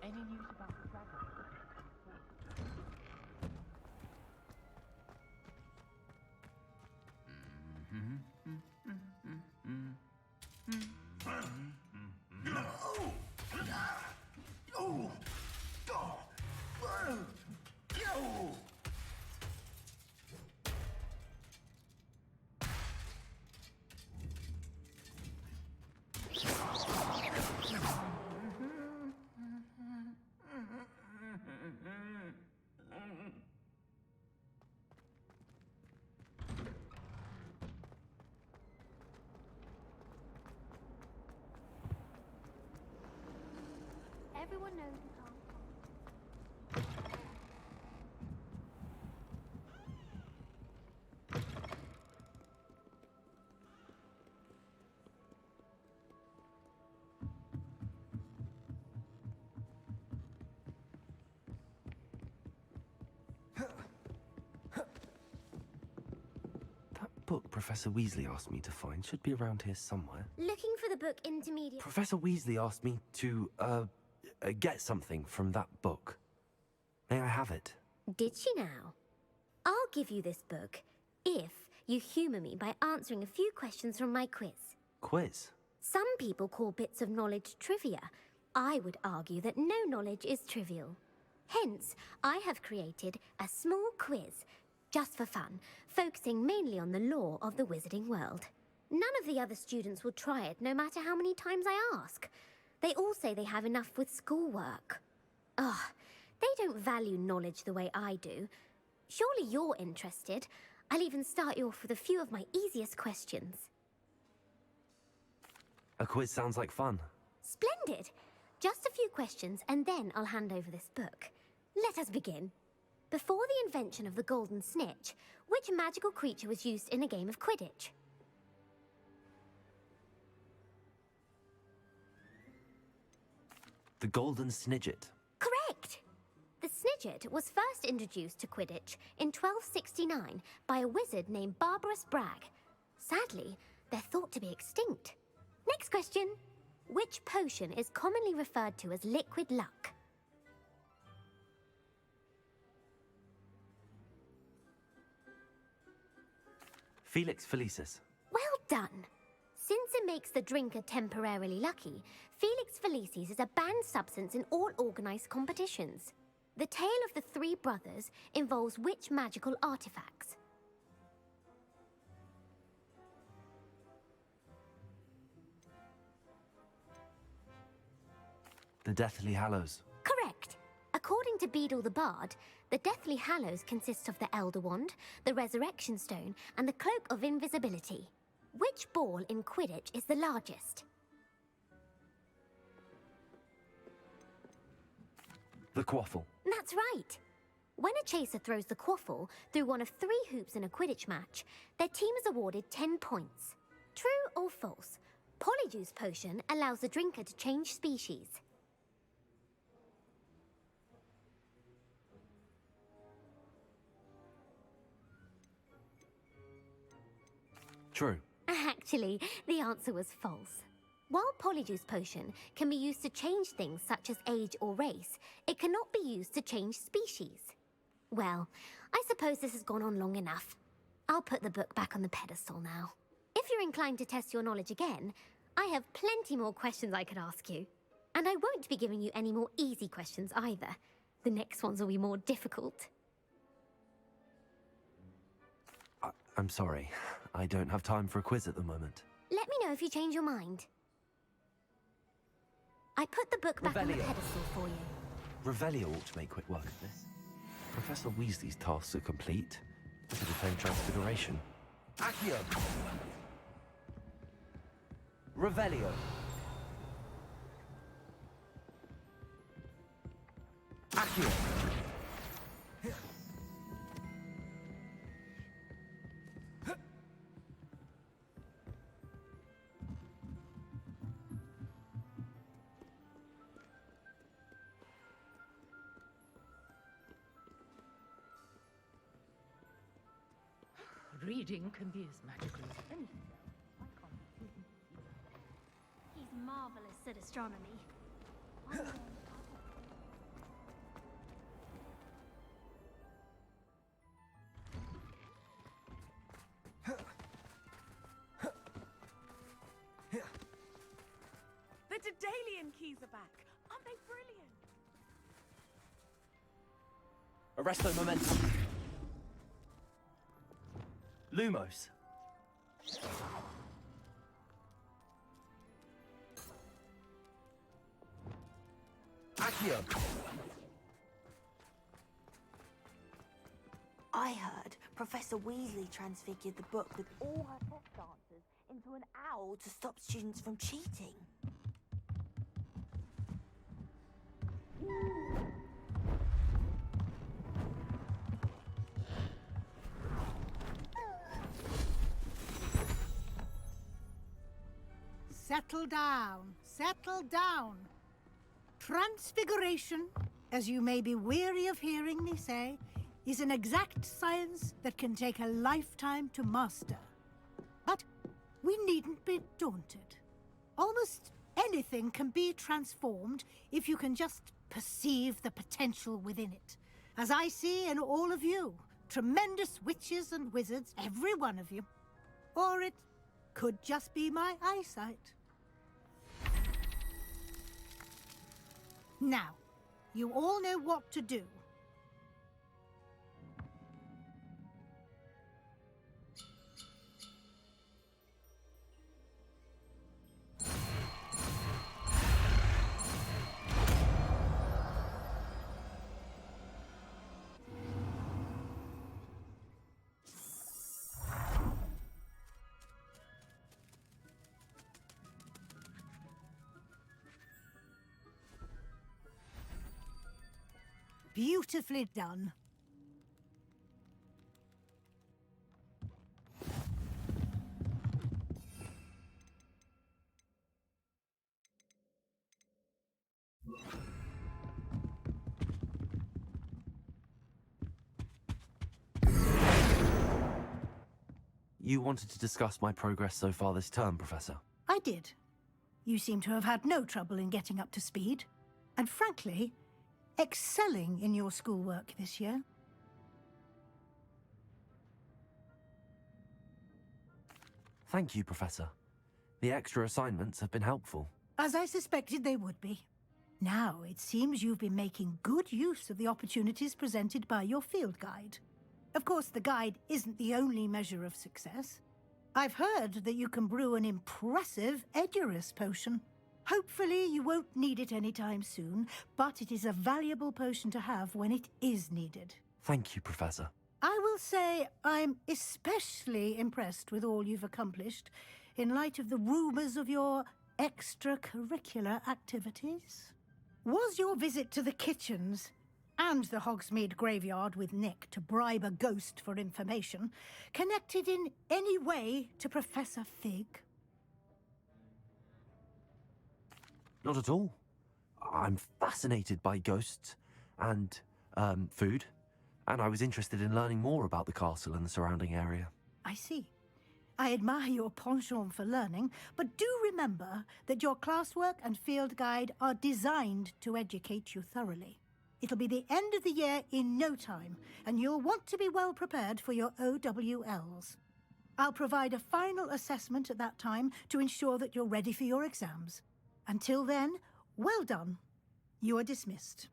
[SPEAKER 12] Any news about the dragon?
[SPEAKER 3] Everyone knows you can't.
[SPEAKER 1] That book Professor Weasley asked me to find should be around here somewhere.
[SPEAKER 3] Looking for the book Intermediate.
[SPEAKER 1] Professor Weasley asked me to, get something from that book. May I have it?
[SPEAKER 3] Did she now? I'll give you this book if you humour me by answering a few questions from my quiz.
[SPEAKER 1] Quiz?
[SPEAKER 3] Some people call bits of knowledge trivia. I would argue that no knowledge is trivial. Hence, I have created a small quiz, just for fun, focusing mainly on the lore of the wizarding world. None of the other students will try it, no matter how many times I ask. They all say they have enough with schoolwork. Ugh, they don't value knowledge the way I do. Surely you're interested. I'll even start you off with a few of my easiest questions.
[SPEAKER 1] A quiz sounds like fun.
[SPEAKER 3] Splendid! Just a few questions, and then I'll hand over this book. Let us begin. Before the invention of the golden snitch, which magical creature was used in a game of Quidditch?
[SPEAKER 1] The Golden Snidget.
[SPEAKER 3] Correct! The Snidget was first introduced to Quidditch in 1269 by a wizard named Barbarous Bragg. Sadly, they're thought to be extinct. Next question. Which potion is commonly referred to as liquid luck?
[SPEAKER 1] Felix Felicis.
[SPEAKER 3] Well done! Since it makes the drinker temporarily lucky, Felix Felicis is a banned substance in all organised competitions. The tale of the three brothers involves which magical artifacts?
[SPEAKER 1] The Deathly Hallows.
[SPEAKER 3] Correct. According to Beadle the Bard, the Deathly Hallows consists of the Elder Wand, the Resurrection Stone, and the Cloak of Invisibility. Which ball in Quidditch is the largest?
[SPEAKER 1] The Quaffle.
[SPEAKER 3] That's right. When a chaser throws the quaffle through one of 3 hoops in a Quidditch match, their team is awarded 10 points. True or false? Polyjuice Potion allows the drinker to change species.
[SPEAKER 1] True.
[SPEAKER 3] Actually, the answer was false. While Polyjuice Potion can be used to change things such as age or race, it cannot be used to change species. Well, I suppose this has gone on long enough. I'll put the book back on the pedestal now. If you're inclined to test your knowledge again, I have plenty more questions I could ask you. And I won't be giving you any more easy questions either. The next ones will be more difficult.
[SPEAKER 1] I'm sorry. I don't have time for a quiz at the moment.
[SPEAKER 3] Let me know if you change your mind. I put the book back on the
[SPEAKER 1] Revelio.
[SPEAKER 3] pedestal for you.
[SPEAKER 1] Revelio ought to make quick work of this. Professor Weasley's tasks are complete. To defend Transfiguration. Accio! Revelio. Accio!
[SPEAKER 12] Reading can be as magical as anything.
[SPEAKER 3] He's marvelous at astronomy.
[SPEAKER 9] The Daedalian keys are back. Aren't they brilliant?
[SPEAKER 6] Arresto momentum. Lumos. Accio.
[SPEAKER 8] I heard Professor Weasley transfigured the book with all her test answers into an owl to stop students from cheating.
[SPEAKER 14] Settle down, settle down. Transfiguration, as you may be weary of hearing me say, is an exact science that can take a lifetime to master. But we needn't be daunted. Almost anything can be transformed if you can just perceive the potential within it. As I see in all of you, tremendous witches and wizards, every one of you. Or it could just be my eyesight. Now, you all know what to do. Beautifully done.
[SPEAKER 1] You wanted to discuss my progress so far this term, Professor.
[SPEAKER 14] I did. You seem to have had no trouble in getting up to speed. And frankly, excelling in your schoolwork this year.
[SPEAKER 1] Thank you, Professor. The extra assignments have been helpful.
[SPEAKER 14] As I suspected they would be. Now, it seems you've been making good use of the opportunities presented by your field guide. Of course, the guide isn't the only measure of success. I've heard that you can brew an impressive Edurus potion. Hopefully, you won't need it anytime soon, but it is a valuable potion to have when it is needed.
[SPEAKER 1] Thank you, Professor.
[SPEAKER 14] I will say I'm especially impressed with all you've accomplished in light of the rumors of your extracurricular activities. Was your visit to the kitchens and the Hogsmeade graveyard with Nick to bribe a ghost for information connected in any way to Professor Fig?
[SPEAKER 1] Not at all. I'm fascinated by ghosts and, food, and I was interested in learning more about the castle and the surrounding area.
[SPEAKER 14] I see. I admire your penchant for learning, but do remember that your classwork and field guide are designed to educate you thoroughly. It'll be the end of the year in no time, and you'll want to be well prepared for your OWLs. I'll provide a final assessment at that time to ensure that you're ready for your exams. Until then, well done. You are dismissed.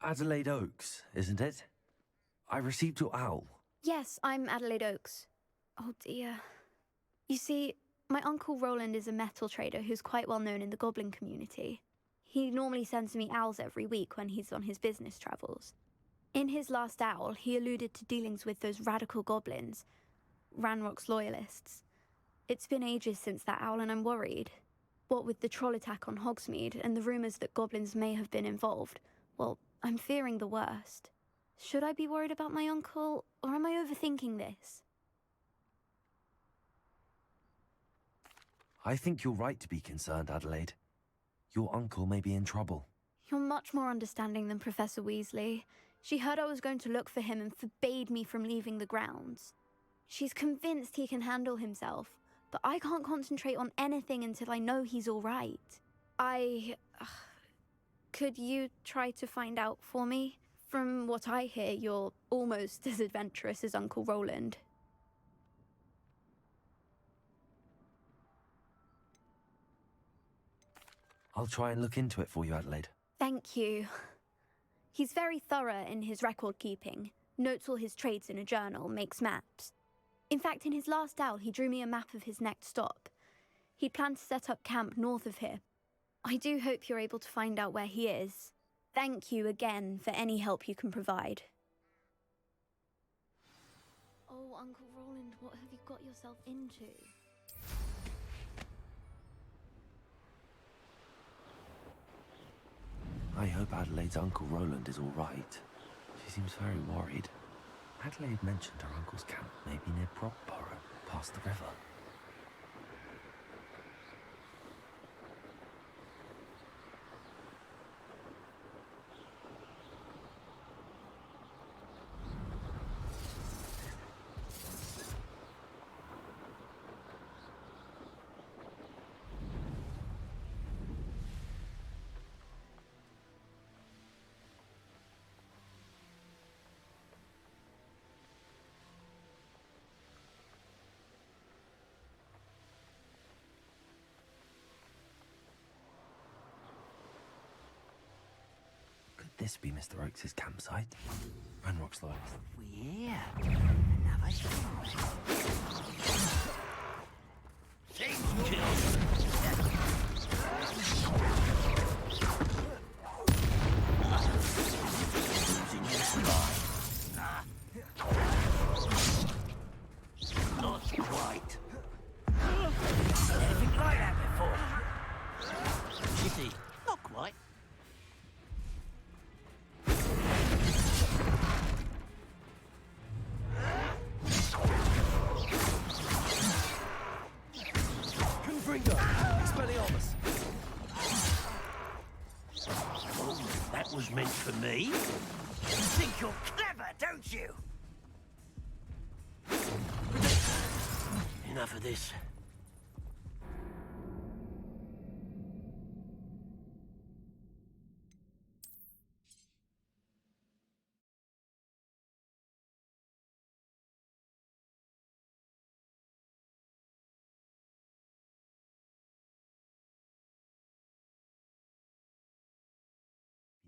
[SPEAKER 1] Adelaide Oaks, isn't it? I received your owl.
[SPEAKER 15] Yes, I'm Adelaide Oaks. Oh dear. You see, my Uncle Roland is a metal trader who's quite well known in the goblin community. He normally sends me owls every week when he's on his business travels. In his last owl, he alluded to dealings with those radical goblins, Ranrock's loyalists. It's been ages since that owl and I'm worried. What with the troll attack on Hogsmeade and the rumours that goblins may have been involved, well, I'm fearing the worst. Should I be worried about my uncle, or am I overthinking this?
[SPEAKER 1] I think you're right to be concerned, Adelaide. Your uncle may be in trouble.
[SPEAKER 15] You're much more understanding than Professor Weasley. She heard I was going to look for him and forbade me from leaving the grounds. She's convinced he can handle himself, but I can't concentrate on anything until I know he's all right. Could you try to find out for me? From what I hear, you're almost as adventurous as Uncle Roland.
[SPEAKER 1] I'll try and look into it for you, Adelaide.
[SPEAKER 15] Thank you. He's very thorough in his record keeping, notes all his trades in a journal, makes maps. In fact, in his last owl, he drew me a map of his next stop. He'd planned to set up camp north of here. I do hope you're able to find out where he is. Thank you again for any help you can provide. Oh, Uncle Roland, what have you got yourself into?
[SPEAKER 1] I hope Adelaide's Uncle Roland is all right. She seems very worried. Adelaide mentioned her uncle's camp may be near Brockborough, past the river. This be Mr. Oakes' campsite? Ranrock's loyalist.
[SPEAKER 13] Yeah. Another
[SPEAKER 6] Not quite. Anything like that before? Kitty, not quite. That was meant for me. You think you're clever, don't you? Enough of this.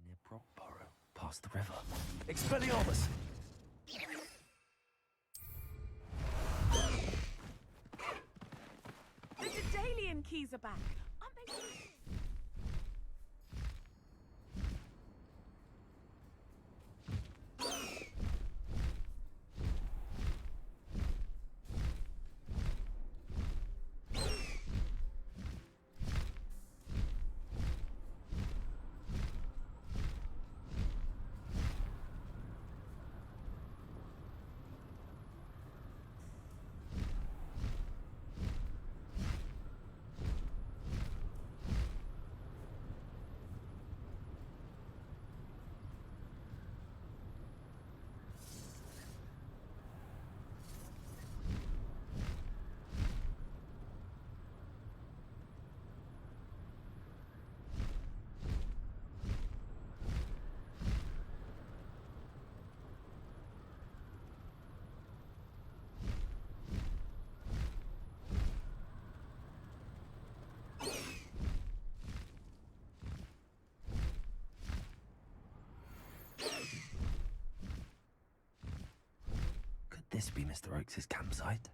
[SPEAKER 1] Near Brockborough, past the river.
[SPEAKER 6] Expelliarmus!
[SPEAKER 9] The Daedalian keys are back. Aren't they?
[SPEAKER 1] this be Mr. Oakes's campsite?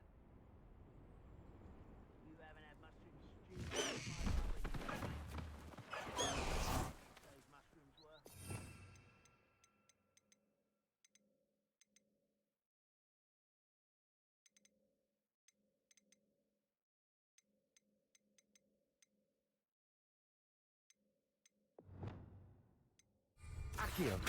[SPEAKER 1] Accio.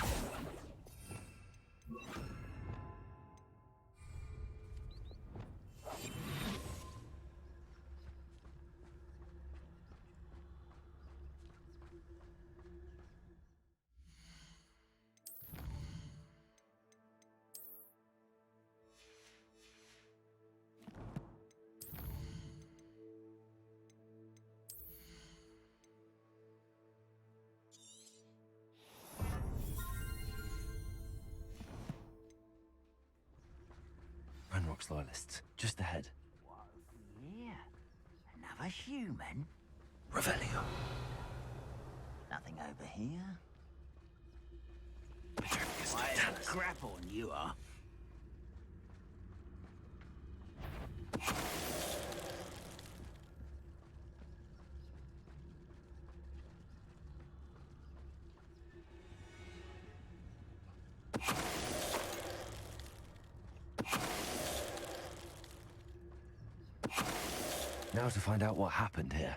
[SPEAKER 1] Ranrock's loyalists, just ahead.
[SPEAKER 6] Yeah, another human.
[SPEAKER 1] Revelio.
[SPEAKER 6] Nothing over here.
[SPEAKER 1] Petricus
[SPEAKER 6] Why,
[SPEAKER 1] Totalis.
[SPEAKER 6] it's a crap on you are.
[SPEAKER 1] Now to find out what happened here.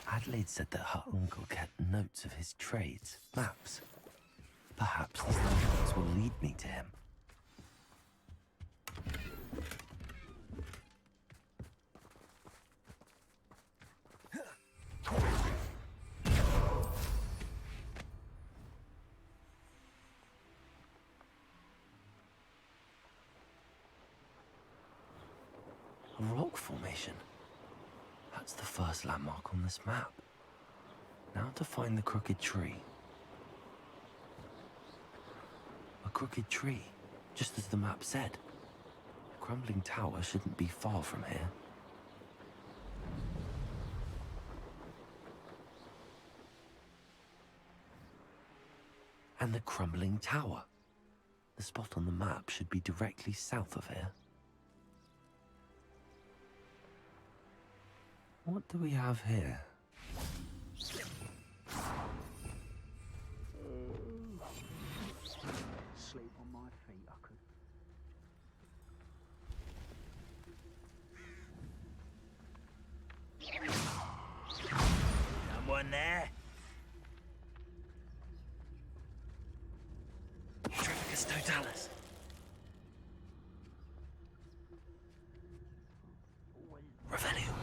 [SPEAKER 1] Adelaide said that her uncle kept notes of his trades, maps. Perhaps these landmarks will lead me to him. A rock formation. That's the first landmark on this map. Now to find the crooked tree. A crooked tree, just as the map said. A crumbling tower shouldn't be far from here. And the crumbling tower. The spot on the map should be directly south of here. What do we have here?
[SPEAKER 6] Sleep on my feet, I could. Someone there?
[SPEAKER 1] Petricus Totalis. Revelio.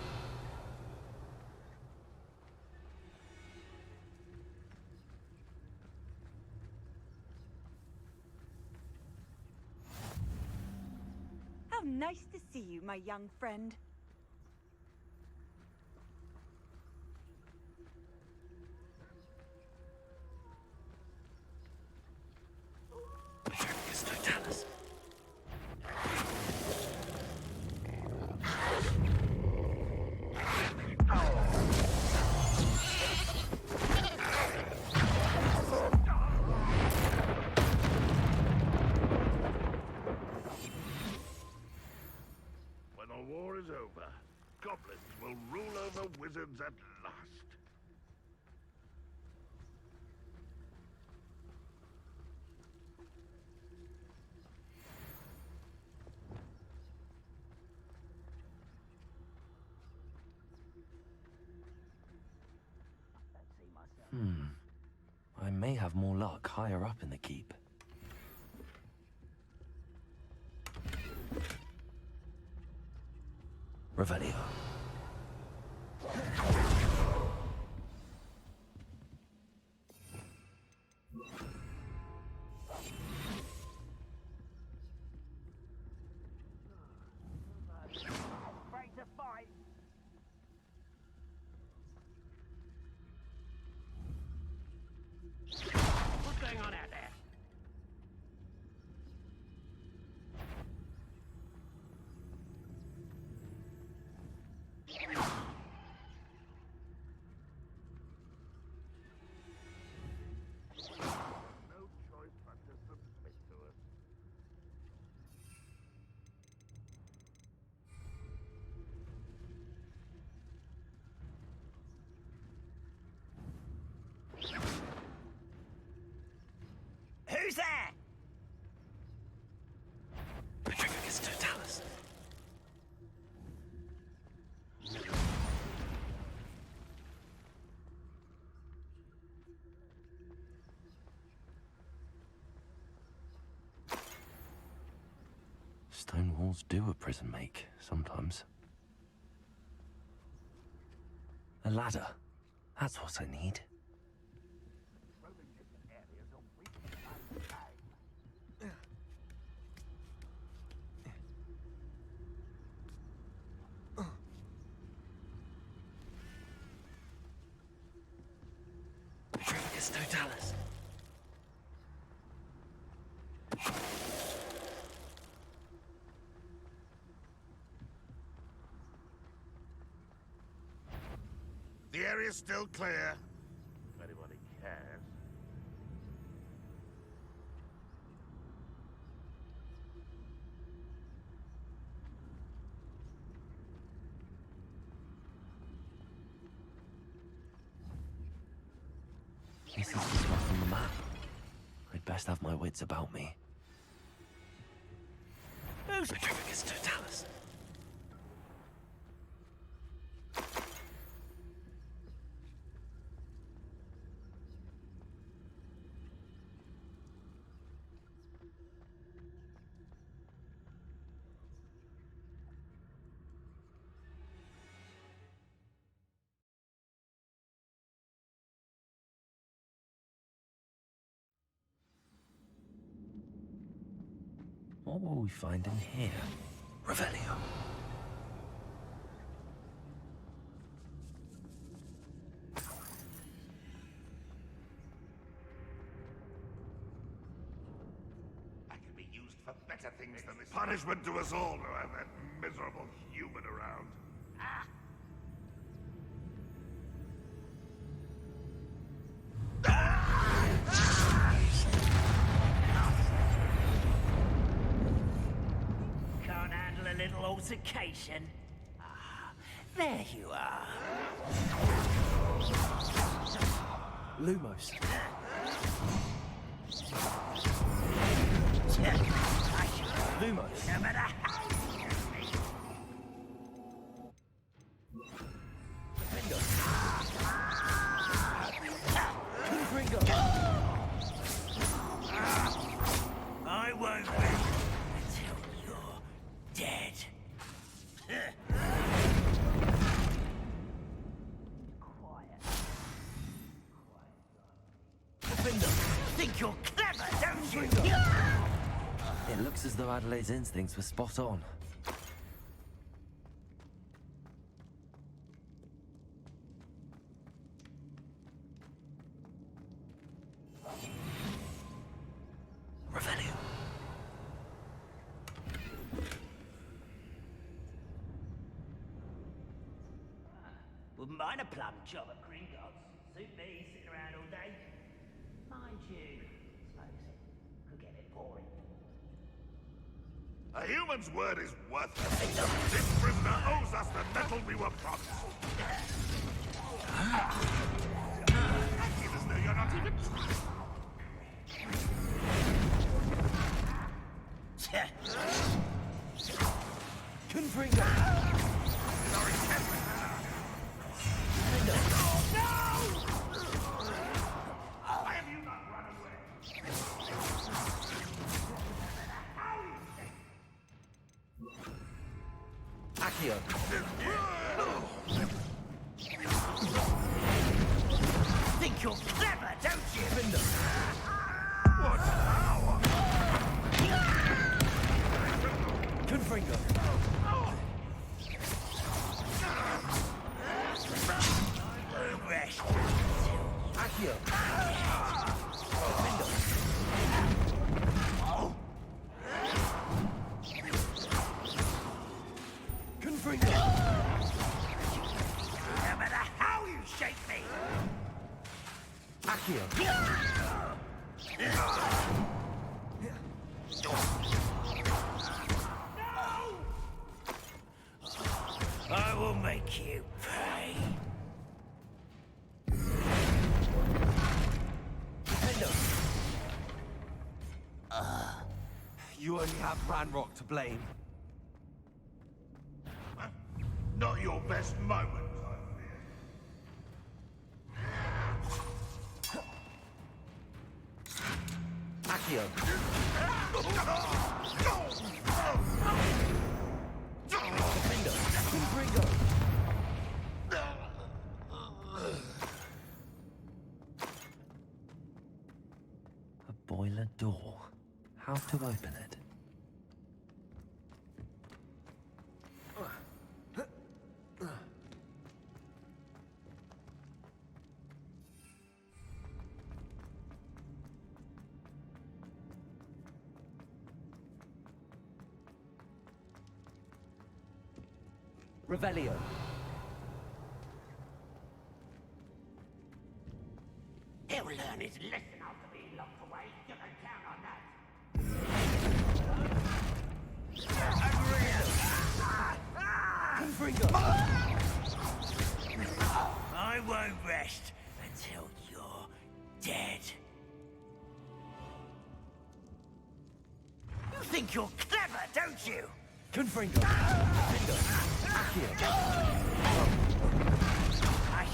[SPEAKER 16] How nice to see you, my young friend.
[SPEAKER 1] Petricus Totalis.
[SPEAKER 7] When the war is over, goblins will rule over wizards at last.
[SPEAKER 1] I may have more luck higher up in the keep. Revelio.
[SPEAKER 6] Afraid to fight. What's going on out there?
[SPEAKER 1] Stone walls do a prison make, sometimes. A ladder. That's what I need. Trivicus Totalis.
[SPEAKER 7] The area's still clear. If anybody cares.
[SPEAKER 1] This is the spot on the map. I'd best have my wits about me.
[SPEAKER 6] Who's
[SPEAKER 1] Trivicus Totalis? What will we find in here? Revelio.
[SPEAKER 7] That can be used for better things than this. Punishment to us all to have that miserable human around.
[SPEAKER 6] Can't handle a little altercation? Ah, there you are.
[SPEAKER 1] Lumos. Lumos.
[SPEAKER 6] No matter how I won't win until you're dead. Quiet. Think you're clever, don't you?
[SPEAKER 1] It looks as though Adelaide's instincts were spot on. Revelio.
[SPEAKER 6] Wouldn't mind a plum job at Gringotts. Suit me, sitting around all day. Mind you, suppose it could get a bit boring.
[SPEAKER 7] A human's word is worthless. This prisoner owes us the metal we were promised. Even though you're not even
[SPEAKER 1] Confringo.
[SPEAKER 7] Why have you not run away?
[SPEAKER 1] Accio.
[SPEAKER 6] Think you're clever, don't you?
[SPEAKER 7] What power?
[SPEAKER 1] Confringo.
[SPEAKER 6] Rest.
[SPEAKER 1] Accio. Confringo.
[SPEAKER 6] No matter how you shake me.
[SPEAKER 1] Accio.
[SPEAKER 6] I will make you pay.
[SPEAKER 1] You only have Ranrock to blame.
[SPEAKER 7] Not your best moment, I fear.
[SPEAKER 1] Accio. boiler door. How to open it?
[SPEAKER 6] Revelio. He'll learn his lesson after being locked away. You can count on that. I won't rest until you're dead. You think you're clever, don't you?
[SPEAKER 1] Confringo!
[SPEAKER 6] I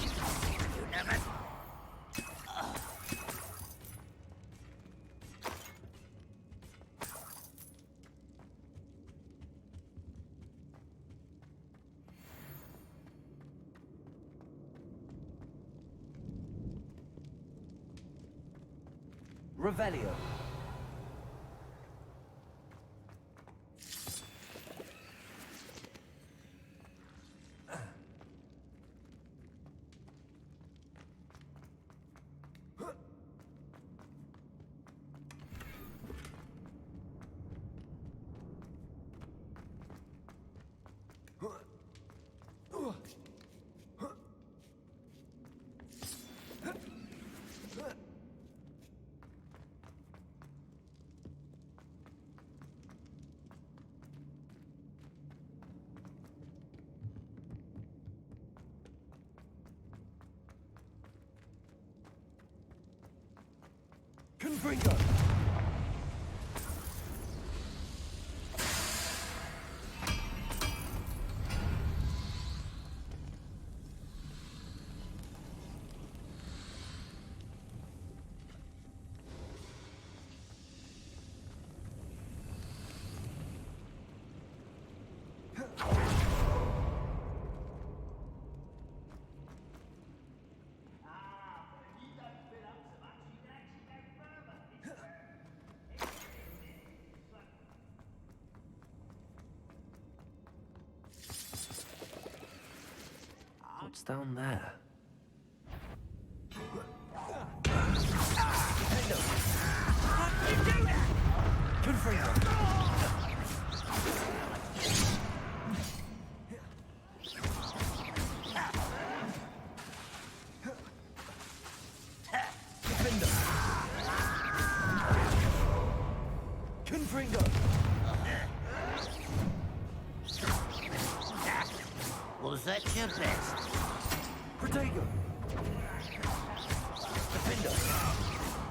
[SPEAKER 6] should have seen you, Nevin.
[SPEAKER 1] Revelio. Confringo! What's down there?
[SPEAKER 6] Was that your best?
[SPEAKER 1] Protego!
[SPEAKER 6] Defender!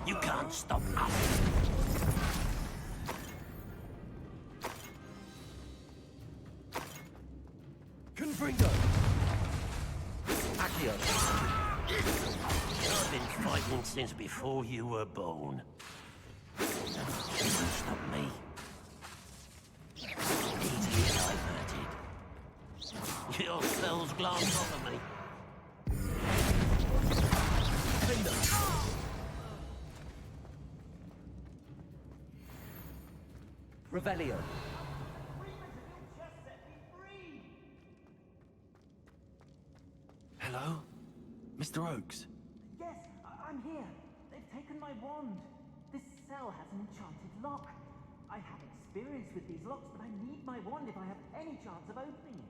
[SPEAKER 6] You can't stop us!
[SPEAKER 1] Confringo!
[SPEAKER 6] Accio! I've been fighting since before you were born. You can't stop me. Easily diverted. Your spells glance off of me.
[SPEAKER 1] Revelio. Hello? Mr. Oakes?
[SPEAKER 17] Yes, I'm here. They've taken my wand. This cell has an enchanted lock. I have experience with these locks, but I need my wand if I have any chance of opening it.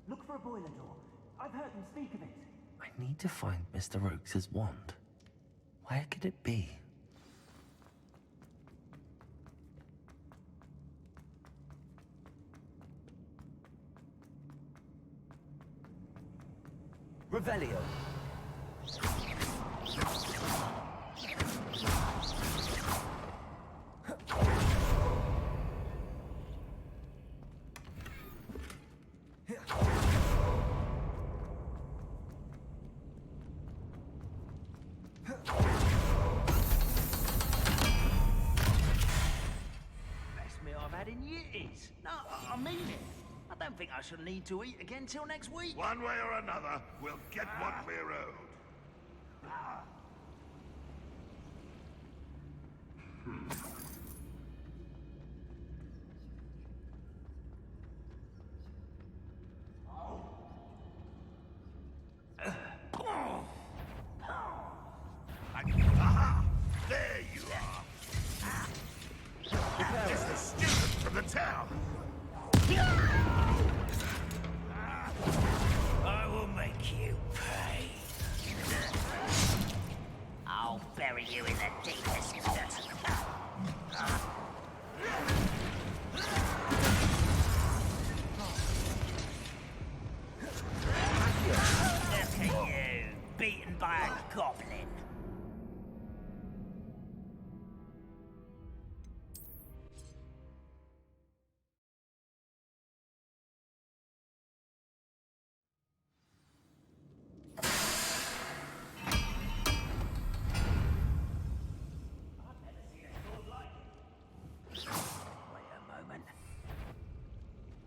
[SPEAKER 17] Look for a boiler door. I've heard them speak of it.
[SPEAKER 1] I need to find Mr. Oakes' wand. Where could it be? Revelio.
[SPEAKER 6] Best meal I've had in years. No, I mean it. I don't think I shall need to eat again till next week.
[SPEAKER 7] One way or another, we'll get what we're owed.
[SPEAKER 6] by a goblin.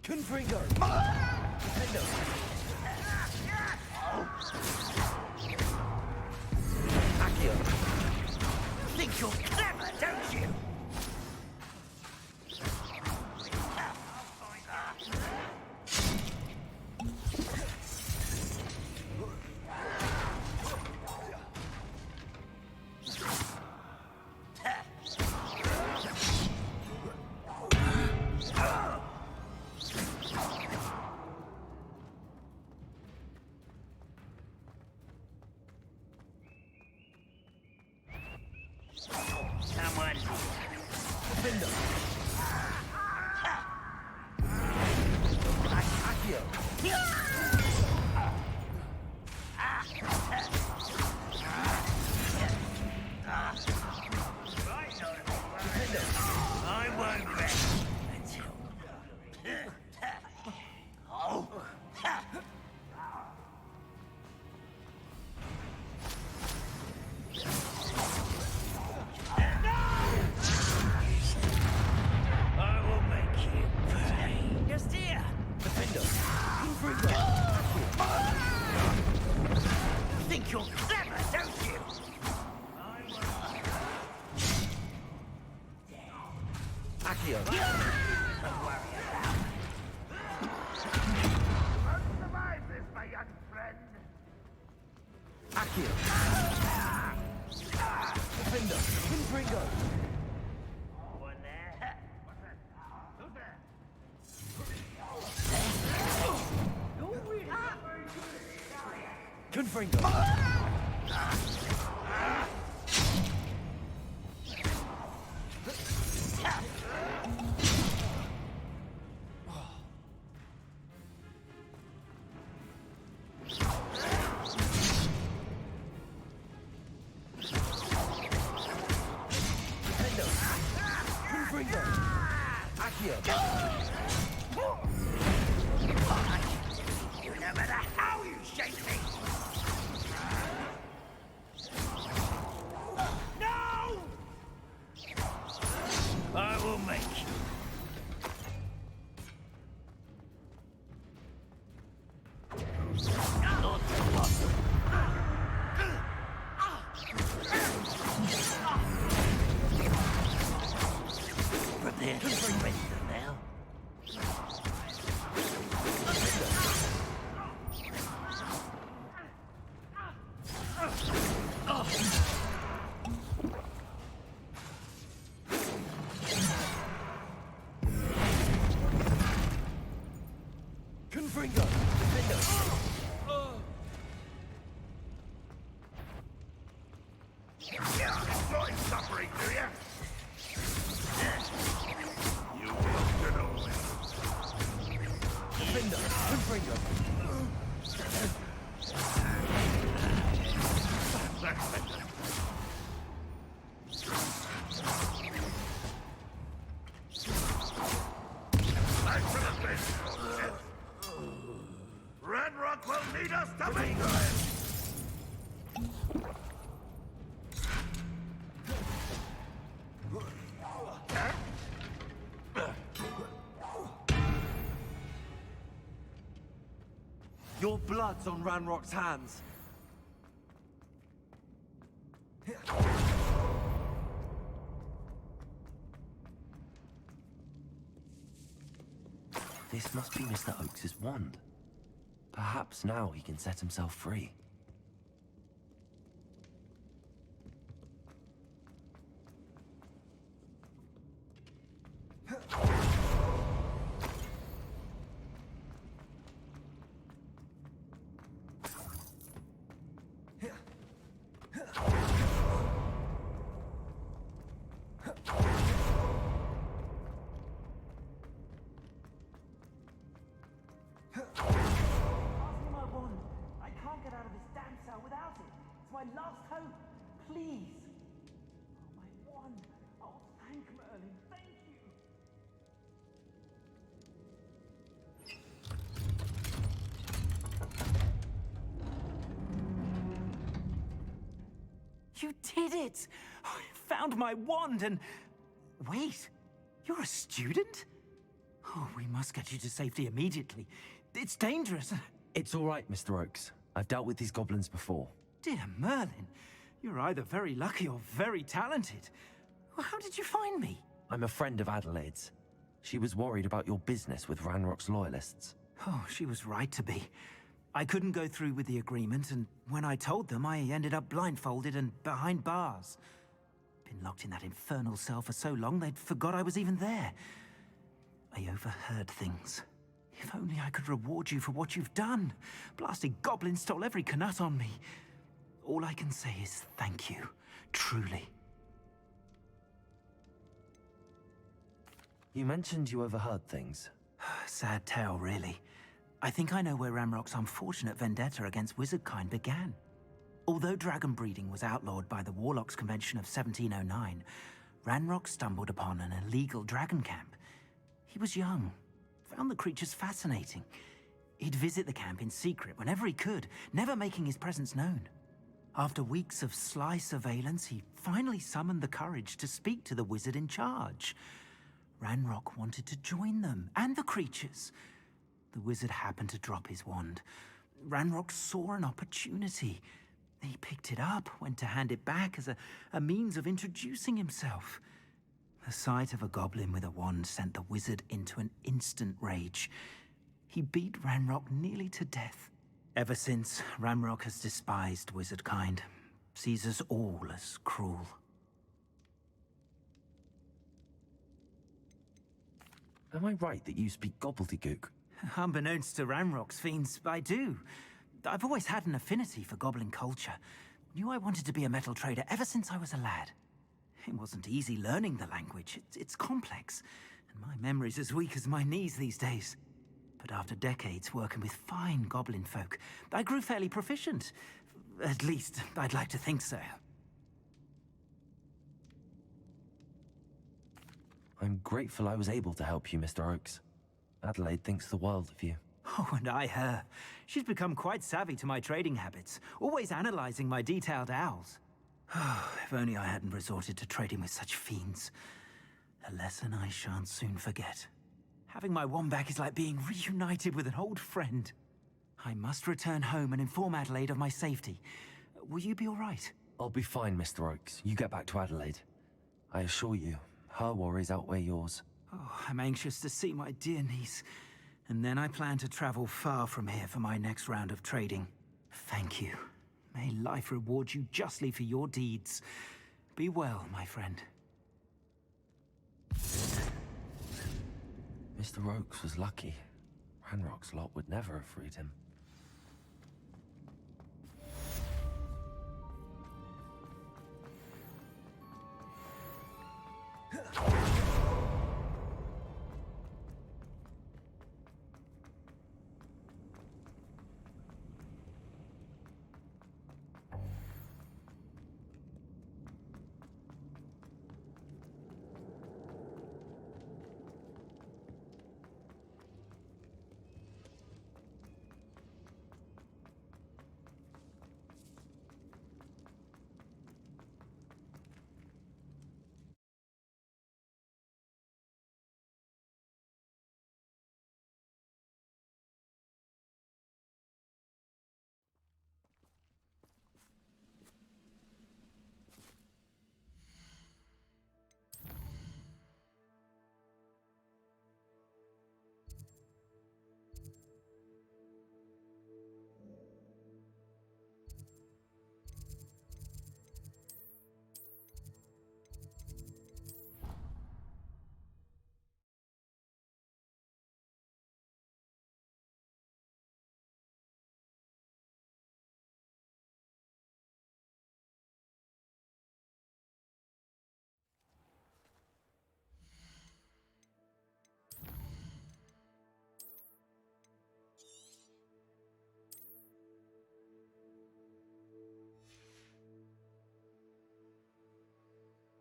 [SPEAKER 1] Confringo! Accio!
[SPEAKER 6] Think you're clever, don't you? Someone
[SPEAKER 1] Defender! Accio!
[SPEAKER 6] I won't rest until... Oh! I will make you pay. Just here.
[SPEAKER 1] Defender! Confringo!
[SPEAKER 6] Think you're clever, don't you?
[SPEAKER 1] Accio!
[SPEAKER 6] Don't worry about it.
[SPEAKER 7] Won't survive this, my young friend.
[SPEAKER 1] Accio! Defender! Confringo!
[SPEAKER 6] One there.
[SPEAKER 7] Who's there?
[SPEAKER 1] Confringo! Defender! Confringo! Accio!
[SPEAKER 6] No matter how you shake me. No! I will make you. Prepare to surrender now.
[SPEAKER 1] Confringo! Defender!
[SPEAKER 7] Enjoy suffering, do you? You will get away.
[SPEAKER 1] Defender! Confringo!
[SPEAKER 7] Back to the bench. Ranrock will need us to make
[SPEAKER 1] Your blood's on Ranrock's hands. This must be Mr. Oakes's wand. Perhaps now he can set himself free.
[SPEAKER 17] Pass me my wand. I can't get out of my last hope. Please. Oh, my wand. Oh, thank Merlin. Thank you. You did it! I found my wand and... Wait, you're a student? Oh, we must get you to safety immediately. It's dangerous.
[SPEAKER 1] It's all right, Mr. Oakes. I've dealt with these goblins before.
[SPEAKER 17] Dear Merlin, you're either very lucky or very talented. Well, how did you find me?
[SPEAKER 1] I'm a friend of Adelaide's. She was worried about your business with Ranrock's loyalists.
[SPEAKER 17] Oh, she was right to be. I couldn't go through with the agreement, and when I told them, I ended up blindfolded and behind bars. Been locked in that infernal cell for so long, they'd forgot I was even there. I overheard things. If only I could reward you for what you've done. Blasted goblins stole every knut on me. All I can say is thank you, truly.
[SPEAKER 1] You mentioned you overheard things.
[SPEAKER 17] Sad tale, really. I think I know where Ranrock's unfortunate vendetta against wizardkind began. Although dragon breeding was outlawed by the Warlocks Convention of 1709, Ranrock stumbled upon an illegal dragon camp. He was young, found the creatures fascinating. He'd visit the camp in secret whenever he could, never making his presence known. After weeks of sly surveillance, he finally summoned the courage to speak to the wizard in charge. Ranrock wanted to join them, and the creatures. The wizard happened to drop his wand. Ranrock saw an opportunity. He picked it up, went to hand it back as a means of introducing himself. The sight of a goblin with a wand sent the wizard into an instant rage. He beat Ranrock nearly to death. Ever since, Ranrock has despised wizardkind, sees us all as cruel.
[SPEAKER 1] Am I right that you speak gobbledygook?
[SPEAKER 17] Unbeknownst to Ranrock's fiends, I do. I've always had an affinity for goblin culture. Knew I wanted to be a metal trader ever since I was a lad. It wasn't easy learning the language. It's complex, and my memory's as weak as my knees these days. But after decades working with fine goblin folk, I grew fairly proficient. At least, I'd like to think so.
[SPEAKER 1] I'm grateful I was able to help you, Mr. Oakes. Adelaide thinks the world of you.
[SPEAKER 17] Oh, and I her. She's become quite savvy to my trading habits, always analyzing my detailed owls. If only I hadn't resorted to trading with such fiends. A lesson I shan't soon forget. Having my wand back is like being reunited with an old friend. I must return home and inform Adelaide of my safety. Will you be all right?
[SPEAKER 1] I'll be fine, Mr. Oakes. You get back to Adelaide. I assure you, her worries outweigh yours.
[SPEAKER 17] Oh, I'm anxious to see my dear niece. And then I plan to travel far from here for my next round of trading. Thank you. May life reward you justly for your deeds. Be well, my friend.
[SPEAKER 1] Mr. Oakes was lucky. Ranrock's lot would never have freed him.